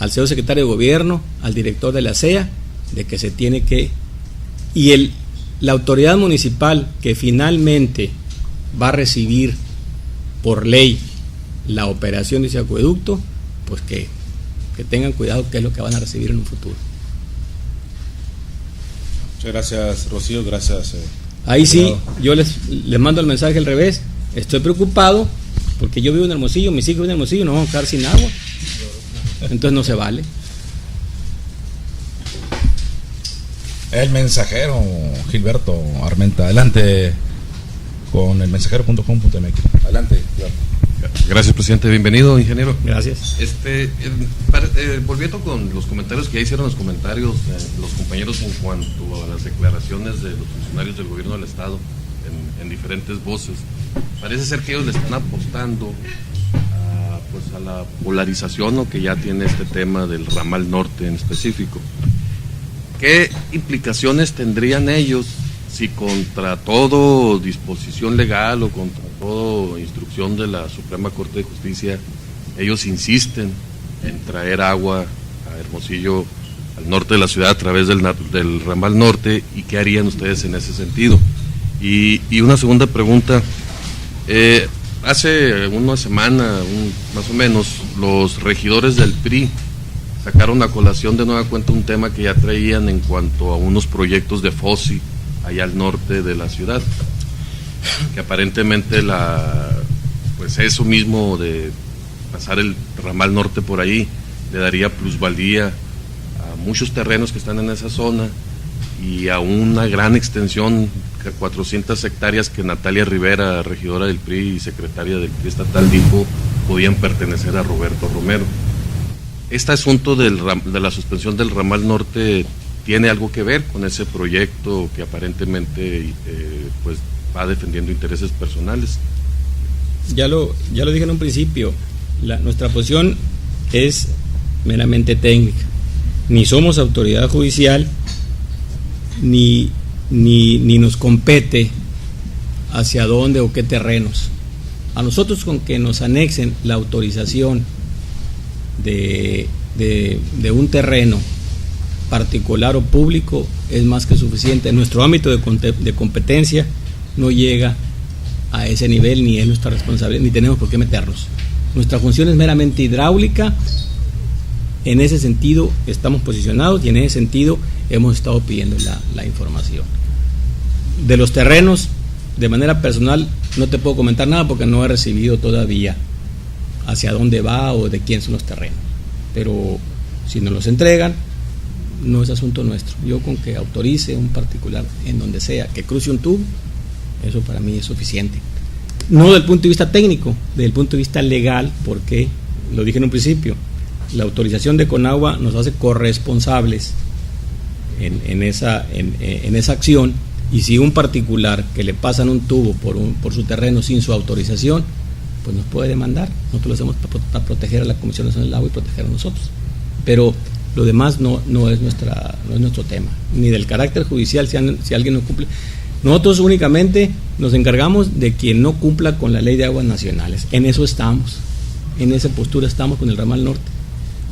al señor secretario de Gobierno, al director de la CEA, de que se tiene que... Y la autoridad municipal que finalmente va a recibir por ley la operación de ese acueducto, pues que tengan cuidado qué es lo que van a recibir en un futuro. Muchas gracias, Rocío, gracias. Ahí sí, yo les mando el mensaje al revés. Estoy preocupado porque yo vivo en Hermosillo, mis hijos viven en Hermosillo, nos vamos a quedar sin agua. Entonces no se vale. El Mensajero, Gilberto Armenta. Adelante con el mensajero.com.mx. Adelante, Gilberto. Gracias, presidente. Bienvenido, ingeniero. Gracias. Volviendo con los comentarios que ya hicieron los compañeros en cuanto a las declaraciones de los funcionarios del gobierno del Estado en diferentes voces, parece ser que ellos le están apostando a la polarización que ya tiene este tema del ramal norte en específico. ¿Qué implicaciones tendrían ellos si contra todo disposición legal o contra toda instrucción de la Suprema Corte de Justicia ellos insisten en traer agua a Hermosillo, al norte de la ciudad, a través del ramal norte? ¿Y qué harían ustedes en ese sentido? Y una segunda pregunta, hace una semana más o menos los regidores del PRI sacaron a colación de nueva cuenta un tema que ya traían en cuanto a unos proyectos de FOSI allá al norte de la ciudad, que aparentemente pues eso mismo de pasar el ramal norte por ahí le daría plusvalía a muchos terrenos que están en esa zona y a una gran extensión, 400 hectáreas que Natalia Rivera, regidora del PRI y secretaria del PRI estatal, dijo podían pertenecer a Roberto Romero. ¿Este asunto de la suspensión del ramal norte tiene algo que ver con ese proyecto que aparentemente pues va defendiendo intereses personales? Ya lo dije en un principio, nuestra posición es meramente técnica. Ni somos autoridad judicial, ni nos compete hacia dónde o qué terrenos. A nosotros con que nos anexen la autorización de un terreno particular o público es más que suficiente. Nuestro ámbito de competencia no llega a ese nivel, ni es nuestra responsabilidad, ni tenemos por qué meternos. Nuestra función es meramente hidráulica. En ese sentido estamos posicionados y en ese sentido hemos estado pidiendo la información. De los terrenos, de manera personal, no te puedo comentar nada porque no he recibido todavía hacia dónde va o de quién son los terrenos. Pero si nos los entregan, no es asunto nuestro. Yo con que autorice un particular en donde sea que cruce un tubo, eso para mí es suficiente. No desde el punto de vista técnico, desde el punto de vista legal, porque lo dije en un principio, la autorización de Conagua nos hace corresponsables en esa acción, y si un particular que le pasan un tubo por su terreno sin su autorización, pues nos puede demandar. Nosotros lo hacemos para proteger a la Comisión Nacional del Agua y proteger a nosotros. Pero lo demás no es nuestro tema, ni del carácter judicial si alguien no cumple. Nosotros únicamente nos encargamos de quien no cumpla con la ley de aguas nacionales. En eso estamos, en esa postura estamos con el ramal norte.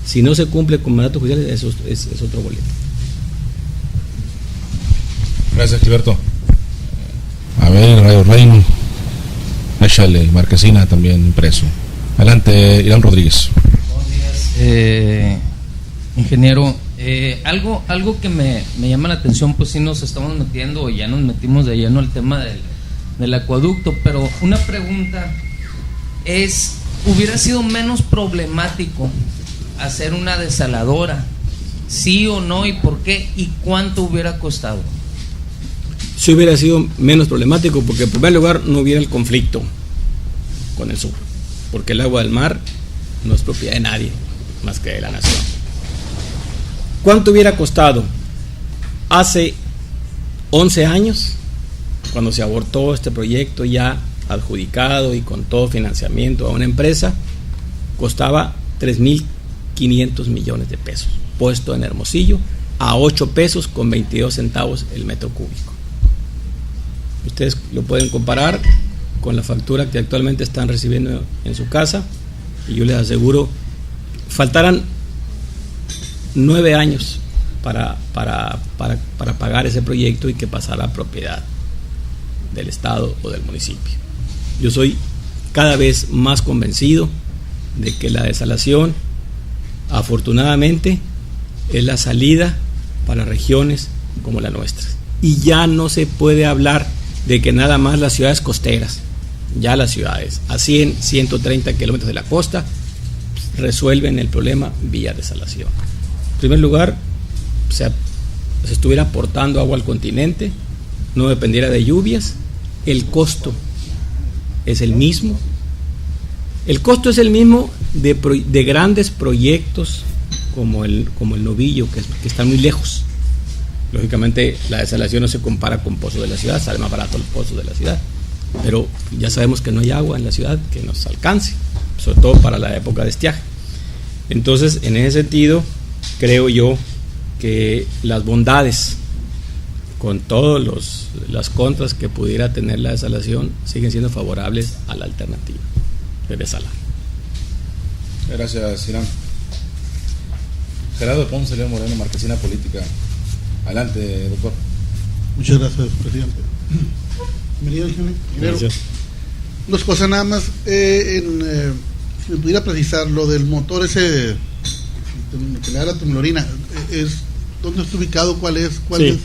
Si no se cumple con mandatos judiciales, eso es otro boleto. Gracias, Gilberto. A ver, Radio Reino, échale, Marquesina también impreso. Adelante, Irán Rodríguez. Buenos días, ingeniero. Algo que me llama la atención, pues sí nos estamos metiendo, ya nos metimos de lleno al tema del acueducto, pero una pregunta es, ¿hubiera sido menos problemático hacer una desaladora? ¿Sí o no? ¿Y por qué? ¿Y cuánto hubiera costado? Si hubiera sido menos problemático, porque en primer lugar no hubiera el conflicto con el sur, porque el agua del mar no es propiedad de nadie más que de la nación. ¿Cuánto hubiera costado? Hace 11 años, cuando se abortó este proyecto ya adjudicado y con todo financiamiento a una empresa, costaba 3.500 millones de pesos, puesto en Hermosillo a 8 pesos con 22 centavos el metro cúbico. Ustedes lo pueden comparar con la factura que actualmente están recibiendo en su casa, y yo les aseguro, faltarán 9 años para pagar ese proyecto y que pasara a propiedad del Estado o del municipio. Yo soy cada vez más convencido de que la desalación, afortunadamente, es la salida para regiones como la nuestra. Y ya no se puede hablar de que nada más las ciudades costeras, ya las ciudades a 100, 130 kilómetros de la costa resuelven el problema vía desalación. En primer lugar, se estuviera aportando agua al continente, no dependiera de lluvias, el costo es el mismo. El costo es el mismo de grandes proyectos como el Novillo, que están muy lejos. Lógicamente la desalación no se compara con pozos de la ciudad, sale más barato los pozos de la ciudad, pero ya sabemos que no hay agua en la ciudad que nos alcance, sobre todo para la época de estiaje. Entonces, en ese sentido, creo yo que las bondades, con todas las contras que pudiera tener la desalación, siguen siendo favorables a la alternativa de desalar. Gracias, Irán. Gerardo Ponce León Moreno, Marquesina Política. Adelante, doctor. Muchas gracias, presidente. Bienvenido, ingeniero. Gracias. Dos cosas nada más. Si me pudiera precisar lo del motor ese que le da la temblorina, ¿dónde está ubicado? ¿Cuál es? Sí.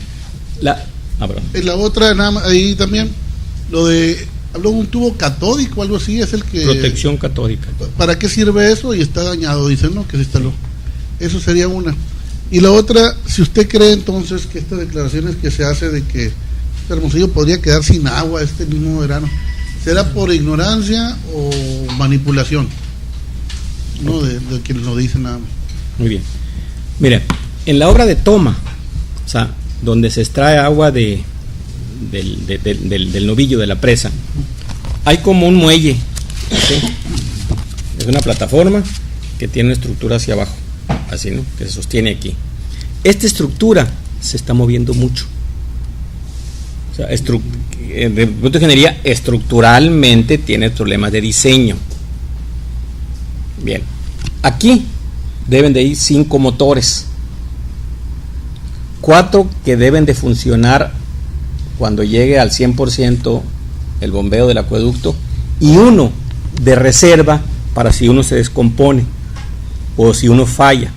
Es la otra, nada más, ahí también, lo de, habló de un tubo catódico, algo así, es el que... Protección catódica. ¿Para qué sirve eso? Y está dañado, dicen, ¿no? Que se instaló. Eso sería una. Y la otra, si usted cree entonces que estas declaraciones que se hace de que Hermosillo podría quedar sin agua este mismo verano, ¿será por ignorancia o manipulación? No de quienes lo dicen nada más. Muy bien. Mira, en la obra de toma, o sea, donde se extrae agua del Novillo, de la presa, hay como un muelle, ¿sí? Es una plataforma que tiene una estructura hacia abajo, así, ¿no? Que se sostiene aquí. Esta estructura se está moviendo mucho. O sea, de punto de ingeniería, estructuralmente tiene problemas de diseño. Bien, aquí deben de ir 5 motores, 4 que deben de funcionar cuando llegue al 100% el bombeo del acueducto, y 1 de reserva para si uno se descompone o si uno falla.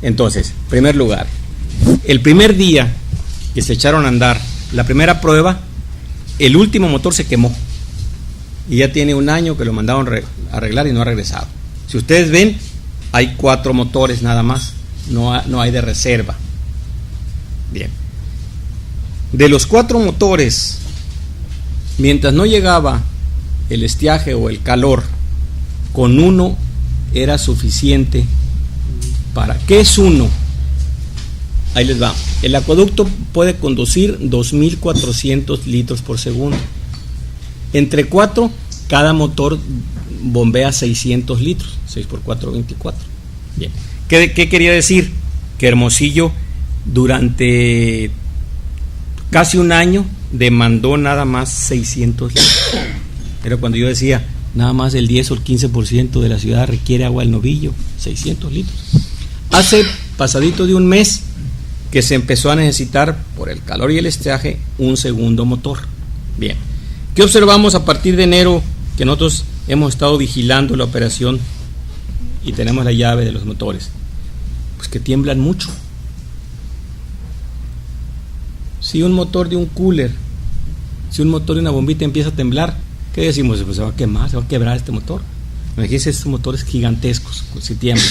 Entonces, en primer lugar, el primer día que se echaron a andar la primera prueba, el último motor se quemó y ya tiene un año que lo mandaron arreglar y no ha regresado. Si ustedes ven, hay 4 motores nada más, no hay de reserva. Bien. De los 4 motores, mientras no llegaba el estiaje o el calor, con uno era suficiente para... ¿Qué es uno? Ahí les va. El acueducto puede conducir 2.400 litros por segundo. Entre 4, cada motor bombea 600 litros. 6 por 4, 24. Bien. ¿Qué quería decir? Que Hermosillo durante casi un año demandó nada más 600 litros. Era cuando yo decía, nada más el 10 o el 15% de la ciudad requiere agua del Novillo, 600 litros. Hace pasadito de un mes que se empezó a necesitar, por el calor y el estiaje, un segundo motor. Bien. ¿Qué observamos a partir de enero? Que nosotros hemos estado vigilando la operación y tenemos la llave de los motores. Pues que tiemblan mucho. Si un motor de un cooler, si un motor de una bombita empieza a temblar, ¿qué decimos? Pues se va a quemar, se va a quebrar este motor. Imagínense estos motores gigantescos, si tiemblan.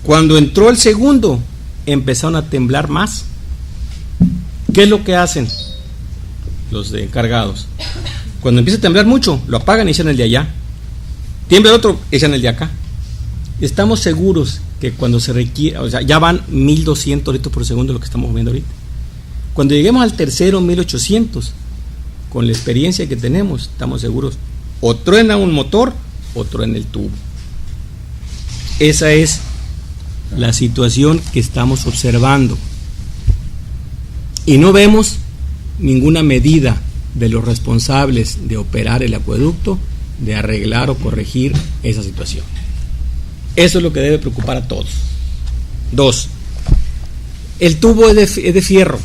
Cuando entró el segundo, empezaron a temblar más. ¿Qué es lo que hacen los encargados? Cuando empieza a temblar mucho, lo apagan y echan el de allá. Tiembla el otro, echan el de acá. Estamos seguros que cuando se requiere, o sea, ya van 1.200 litros por segundo lo que estamos viendo ahorita. Cuando lleguemos al tercero, 1.800, con la experiencia que tenemos, estamos seguros, o truena un motor, o truena el tubo. Esa es la situación que estamos observando. Y no vemos ninguna medida de los responsables de operar el acueducto de arreglar o corregir esa situación. Eso es lo que debe preocupar a todos. 2. El tubo es de fierro.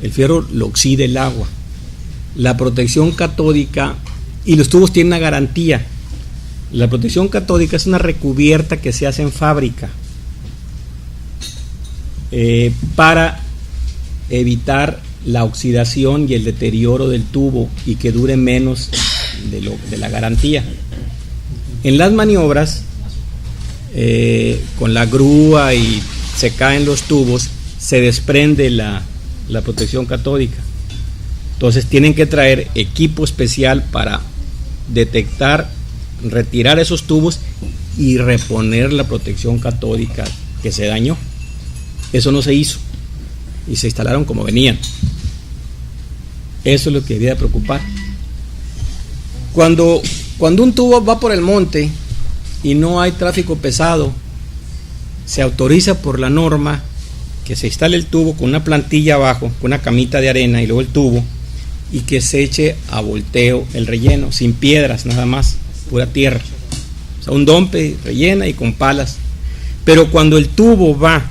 El fierro lo oxida el agua. La protección catódica, y los tubos tienen una garantía. La protección catódica es una recubierta que se hace en fábrica para evitar la oxidación y el deterioro del tubo y que dure menos de la garantía. En las maniobras, con la grúa y se caen los tubos, se desprende la protección catódica. Entonces tienen que traer equipo especial para detectar, retirar esos tubos y reponer la protección catódica que se dañó. Eso no se hizo y se instalaron como venían. Eso es lo que debía preocupar. Cuando un tubo va por el monte y no hay tráfico pesado, se autoriza por la norma que se instale el tubo con una plantilla abajo, con una camita de arena y luego el tubo, y que se eche a volteo el relleno, sin piedras nada más, pura tierra. O sea, un dompe rellena y con palas. Pero cuando el tubo va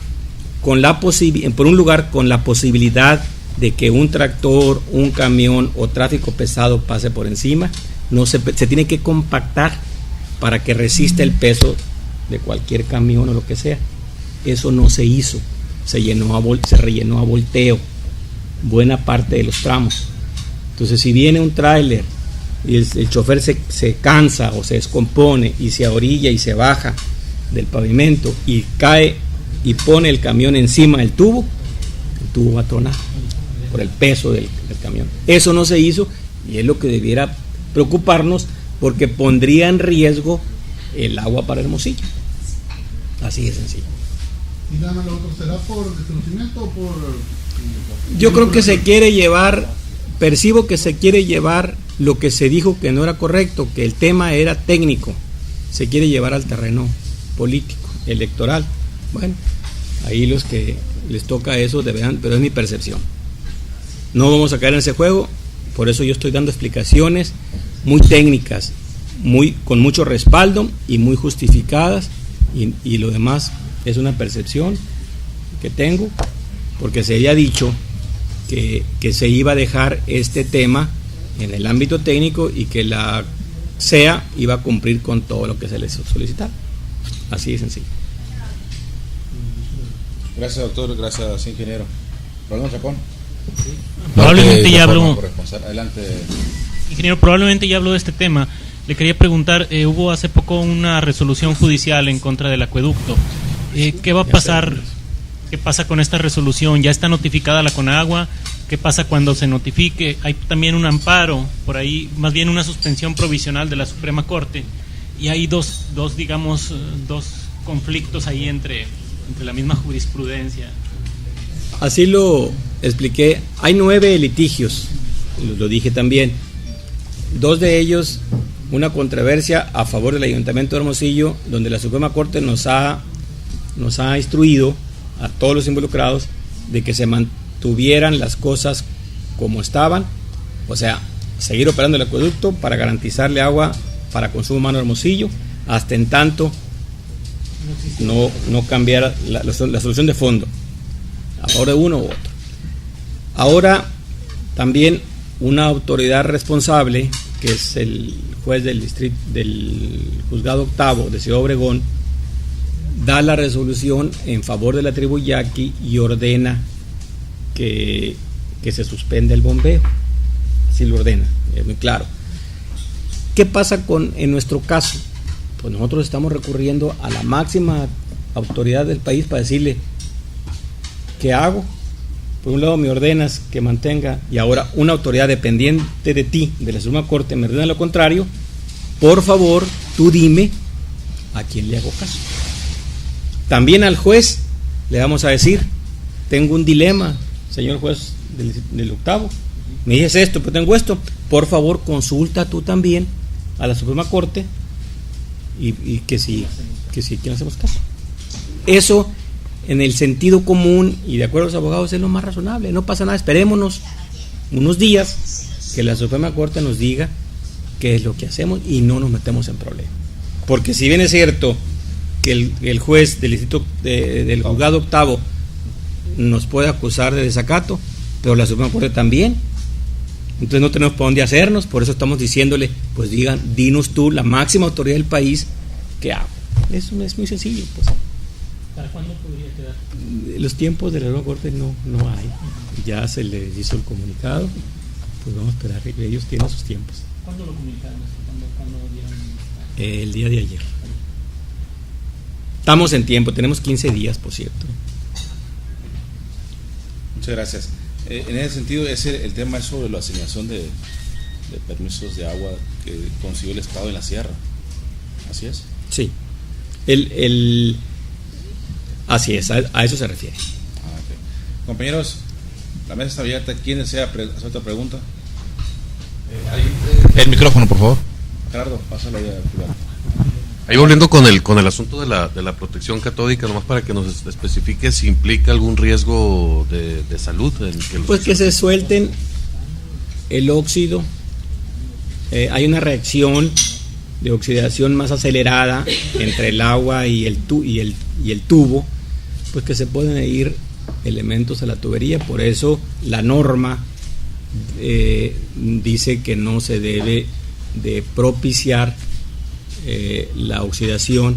por un lugar con la posibilidad de que un tractor, un camión o tráfico pesado pase por encima, se tiene que compactar para que resista el peso de cualquier camión o lo que sea. Eso no se hizo. Se rellenó a volteo buena parte de los tramos. Entonces, si viene un tráiler y el chofer se cansa o se descompone y se orilla y se baja del pavimento y cae y pone el camión encima del tubo, el tubo va a tronar por el peso del camión. Eso no se hizo y es lo que debiera preocuparnos, porque pondría en riesgo el agua para Hermosillo. Así de sencillo. ¿Y nada más lo otro será por desconocimiento o por...? Yo creo que se quiere llevar, percibo que se quiere llevar lo que se dijo que no era correcto, que el tema era técnico, se quiere llevar al terreno político, electoral. Bueno, ahí los que les toca eso deberán, pero es mi percepción. No vamos a caer en ese juego, por eso yo estoy dando explicaciones muy técnicas, con mucho respaldo y muy justificadas, y lo demás es una percepción que tengo, porque se había dicho que se iba a dejar este tema en el ámbito técnico y que la CEA iba a cumplir con todo lo que se les solicitaba. Así de sencillo. Gracias, doctor. Gracias, ingeniero. Rolando Chacón. Probablemente ya habló. Adelante. ingeniero, probablemente ya habló de este tema. Le quería preguntar, hubo hace poco una resolución judicial en contra del acueducto. ¿Qué va a pasar? ¿Qué pasa con esta resolución? ¿Ya está notificada la Conagua? ¿Qué pasa cuando se notifique? Hay también un amparo, por ahí, más bien una suspensión provisional de la Suprema Corte, y hay dos conflictos ahí entre la misma jurisprudencia. Así lo expliqué. Hay 9 litigios, lo dije también. 2 de ellos, una controversia a favor del Ayuntamiento de Hermosillo, donde la Suprema Corte nos ha instruido a todos los involucrados de que se mantuvieran las cosas como estaban, o sea, seguir operando el acueducto para garantizarle agua para consumo humano a Hermosillo, hasta en tanto no cambiara la solución de fondo a favor de uno u otro. Ahora también una autoridad responsable, que es el juez del juzgado octavo de Ciudad Obregón, da la resolución en favor de la tribu Yaqui y ordena que se suspenda el bombeo. Así lo ordena, es muy claro. ¿Qué pasa en nuestro caso? Pues nosotros estamos recurriendo a la máxima autoridad del país para decirle, ¿qué hago? Por un lado me ordenas que mantenga, y ahora una autoridad dependiente de ti, de la Suprema Corte, me ordena lo contrario. Por favor, tú dime a quién le hago caso. También al juez le vamos a decir, tengo un dilema, señor juez del octavo, me dices esto, pero tengo esto, por favor consulta tú también a la Suprema Corte y que sí que no hacemos caso. Eso, en el sentido común y de acuerdo a los abogados, es lo más razonable. No pasa nada, esperémonos unos días que la Suprema Corte nos diga qué es lo que hacemos y no nos metemos en problemas. Porque si bien es cierto que el juez del distrito del juzgado octavo nos puede acusar de desacato, pero la Suprema Corte también, entonces no tenemos por dónde hacernos. Por eso estamos diciéndole, pues dinos tú, la máxima autoridad del país, ¿qué hago? Eso es muy sencillo, pues. ¿Para cuándo podría quedar? Los tiempos de la Suprema Corte no hay, ya se les hizo el comunicado, pues vamos a esperar que ellos tienen sus tiempos. ¿Cuándo lo comunicaron? ¿Cuándo dieron? El día de ayer. Estamos en tiempo, tenemos 15 días, por cierto. Muchas gracias. En ese sentido, el tema es sobre la asignación de permisos de agua que consiguió el Estado en la sierra. ¿Así es? Sí. Así es, a eso se refiere. Okay. Compañeros, la mesa está abierta. ¿Quién desea hacer otra pregunta? El micrófono, por favor. Gerardo, pásalo ahí a Julián. Ahí volviendo con el asunto de la protección catódica, nomás para que nos especifique si implica algún riesgo de salud. Pues que se suelten el óxido. Hay una reacción de oxidación más acelerada entre el agua y el tubo, pues que se pueden ir elementos a la tubería. Por eso la norma dice que no se debe de propiciar la oxidación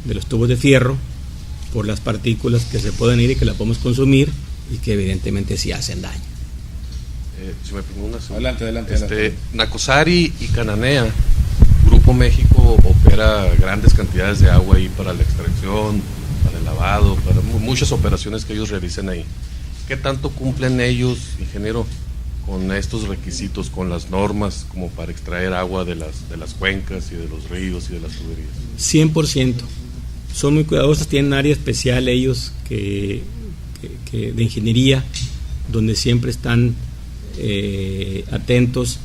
de los tubos de fierro por las partículas que se pueden ir y que la podemos consumir y que evidentemente sí hacen daño. Si me preguntas, adelante. Nacosari y Cananea, Grupo México opera grandes cantidades de agua ahí para la extracción, para el lavado, para muchas operaciones que ellos realicen ahí. ¿Qué tanto cumplen ellos, ingeniero, con estos requisitos, con las normas como para extraer agua de las cuencas y de los ríos y de las tuberías? 100%. Son muy cuidadosos, tienen área especial ellos que de ingeniería, donde siempre están atentos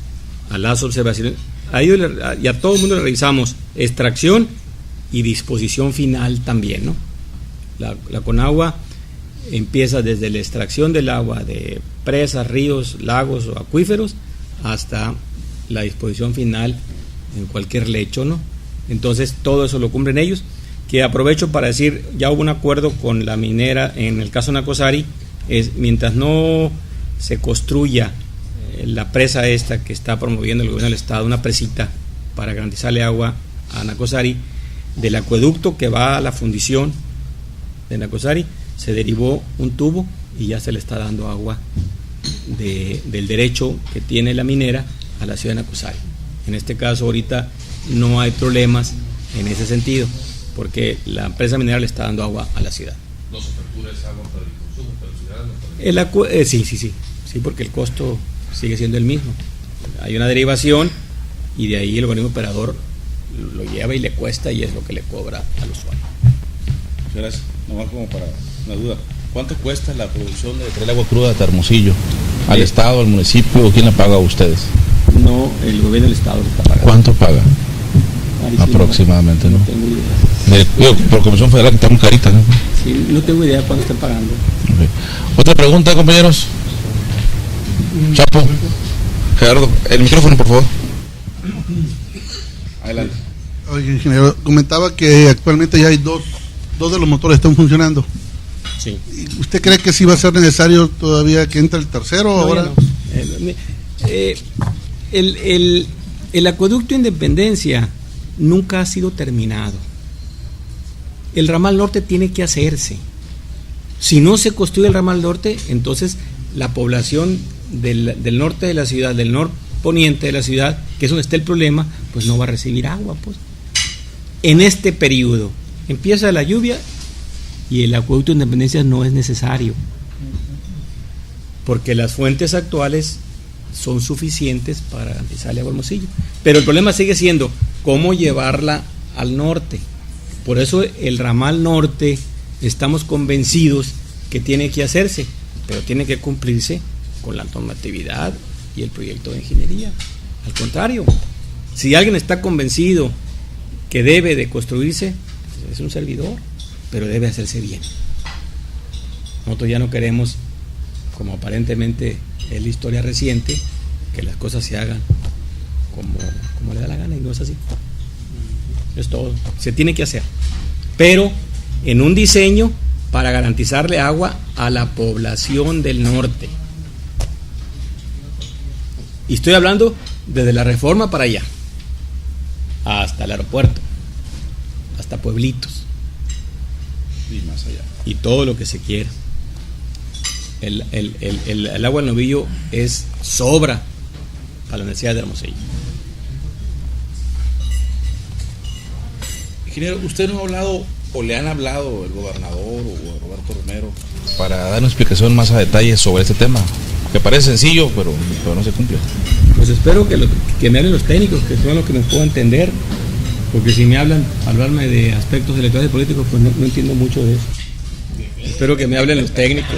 a las observaciones. A ellos y a todo el mundo le revisamos extracción y disposición final también, ¿no? La Conagua empieza desde la extracción del agua de presas, ríos, lagos o acuíferos hasta la disposición final en cualquier lecho, ¿no? Entonces todo eso lo cumplen ellos, que aprovecho para decir, ya hubo un acuerdo con la minera en el caso Nacosari, mientras no se construya la presa esta que está promoviendo el gobierno del estado, una presita para garantizarle agua a Nacosari, del acueducto que va a la fundición de Nacosari se derivó un tubo y ya se le está dando agua del derecho que tiene la minera a la ciudad de Nacozari. En este caso ahorita no hay problemas en ese sentido, porque la empresa minera le está dando agua a la ciudad. ¿No se factura esa agua para el consumo, para la ciudad? Sí, porque el costo sigue siendo el mismo. Hay una derivación y de ahí el organismo operador lo lleva y le cuesta y es lo que le cobra al usuario. Gracias. Nomás como para una duda, ¿cuánto cuesta la producción de traer el agua cruda de Hermosillo? ¿Al Estado, al municipio? ¿Quién la paga a ustedes? No, el gobierno del Estado lo está pagando. ¿Cuánto paga? Aproximadamente, ¿no? No tengo idea. Por Comisión Federal que está muy carita, ¿no? Sí, no tengo idea cuánto están pagando. Okay. Otra pregunta, compañeros. Chapo, Gerardo, el micrófono, por favor. Adelante. Oye, ingeniero, comentaba que actualmente ya hay dos de los motores están funcionando. Sí. ¿Usted cree que sí va a ser necesario todavía que entre el tercero No, ahora? no. El acueducto Independencia nunca ha sido terminado. El ramal norte tiene que hacerse. Si no se construye el ramal norte, entonces la población del norte de la ciudad, del norponiente de la ciudad, que es donde está el problema, pues no va a recibir agua, pues. En este periodo empieza la lluvia y el acueducto Independencia no es necesario, porque las fuentes actuales son suficientes para garantizarle agua a Hermosillo. Pero el problema sigue siendo cómo llevarla al norte. Por eso el ramal norte estamos convencidos que tiene que hacerse, pero tiene que cumplirse con la normatividad y el proyecto de ingeniería. Al contrario, si alguien está convencido que debe de construirse, pues es un servidor, pero debe hacerse bien. Nosotros ya no queremos, como aparentemente es la historia reciente, que las cosas se hagan como le da la gana, y no es así. Es todo, se tiene que hacer, pero en un diseño para garantizarle agua a la población del norte. Y estoy hablando desde la Reforma para allá, hasta el aeropuerto, hasta pueblitos y más allá, y todo lo que se quiera. El agua del Novillo es sobra para la necesidad de Hermosillo. Ingeniero, ¿usted no ha hablado o le han hablado el gobernador o Roberto Romero para dar una explicación más a detalle sobre este tema? Que parece sencillo, pero no se cumple. Pues espero que me hablen los técnicos, que son los que nos puedan entender, porque si me hablarme de aspectos electorales y políticos, pues no entiendo mucho de eso. Espero que me hablen los técnicos.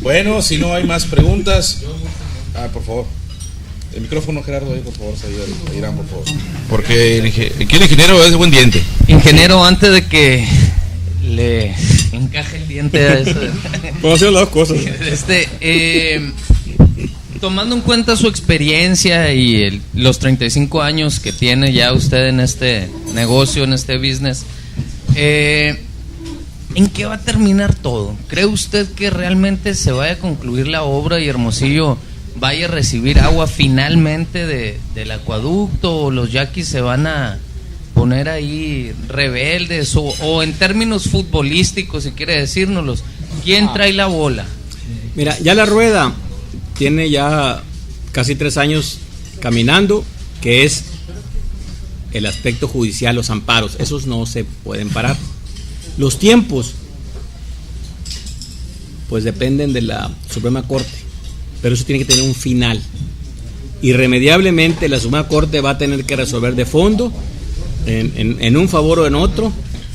Bueno, si no hay más preguntas, por favor. El micrófono, Gerardo, ahí, por favor, Irán, por favor. Porque el ingeniero es de buen diente. Ingeniero, antes de que le encaje el diente a eso. Puedo hacer las dos cosas. Tomando en cuenta su experiencia y los 35 años que tiene ya usted en este negocio, en este business, ¿en qué va a terminar todo? ¿Cree usted que realmente se vaya a concluir la obra y Hermosillo vaya a recibir agua finalmente del acueducto, o los yaquis se van a poner ahí rebeldes, o en términos futbolísticos, si quiere decírnoslos, ¿quién trae la bola? Mira, ya la rueda tiene ya casi 3 años caminando, que es el aspecto judicial, los amparos, esos no se pueden parar. Los tiempos pues dependen de la Suprema Corte, pero eso tiene que tener un final. Irremediablemente la Suprema Corte va a tener que resolver de fondo, en un favor o en otro.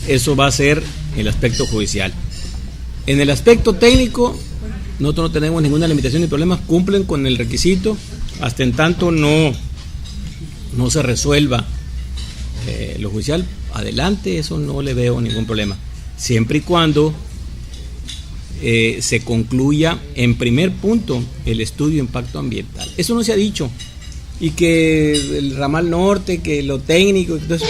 Eso va a ser el aspecto judicial. En el aspecto técnico, nosotros no tenemos ninguna limitación ni problemas, cumplen con el requisito, hasta en tanto no se resuelva lo judicial, adelante, eso no le veo ningún problema, siempre y cuando se concluya en primer punto el estudio de impacto ambiental. Eso no se ha dicho, y que el ramal norte, que lo técnico, entonces,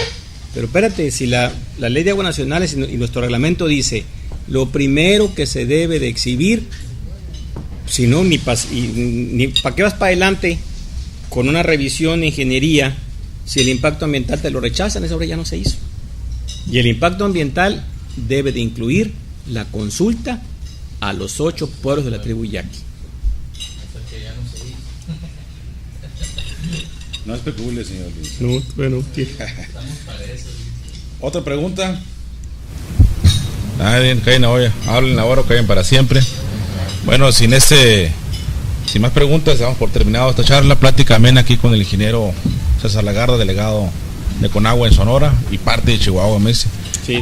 pero espérate, si la ley de aguas nacionales y nuestro reglamento dice lo primero que se debe de exhibir, si no, ni para qué vas para adelante con una revisión de ingeniería si el impacto ambiental te lo rechazan. Esa obra ya no se hizo, y el impacto ambiental debe de incluir la consulta a los 8 pueblos de la tribu yaqui. No especule, señor. No, bueno, ¿qué? ¿Otra pregunta? Nadie, callen ahora, hablen ahora o callen para siempre. Bueno, sin más preguntas, damos por terminado esta charla, plática amena aquí con el ingeniero César Lagarda, delegado de Conagua en Sonora y parte de Chihuahua, me dice. Sí.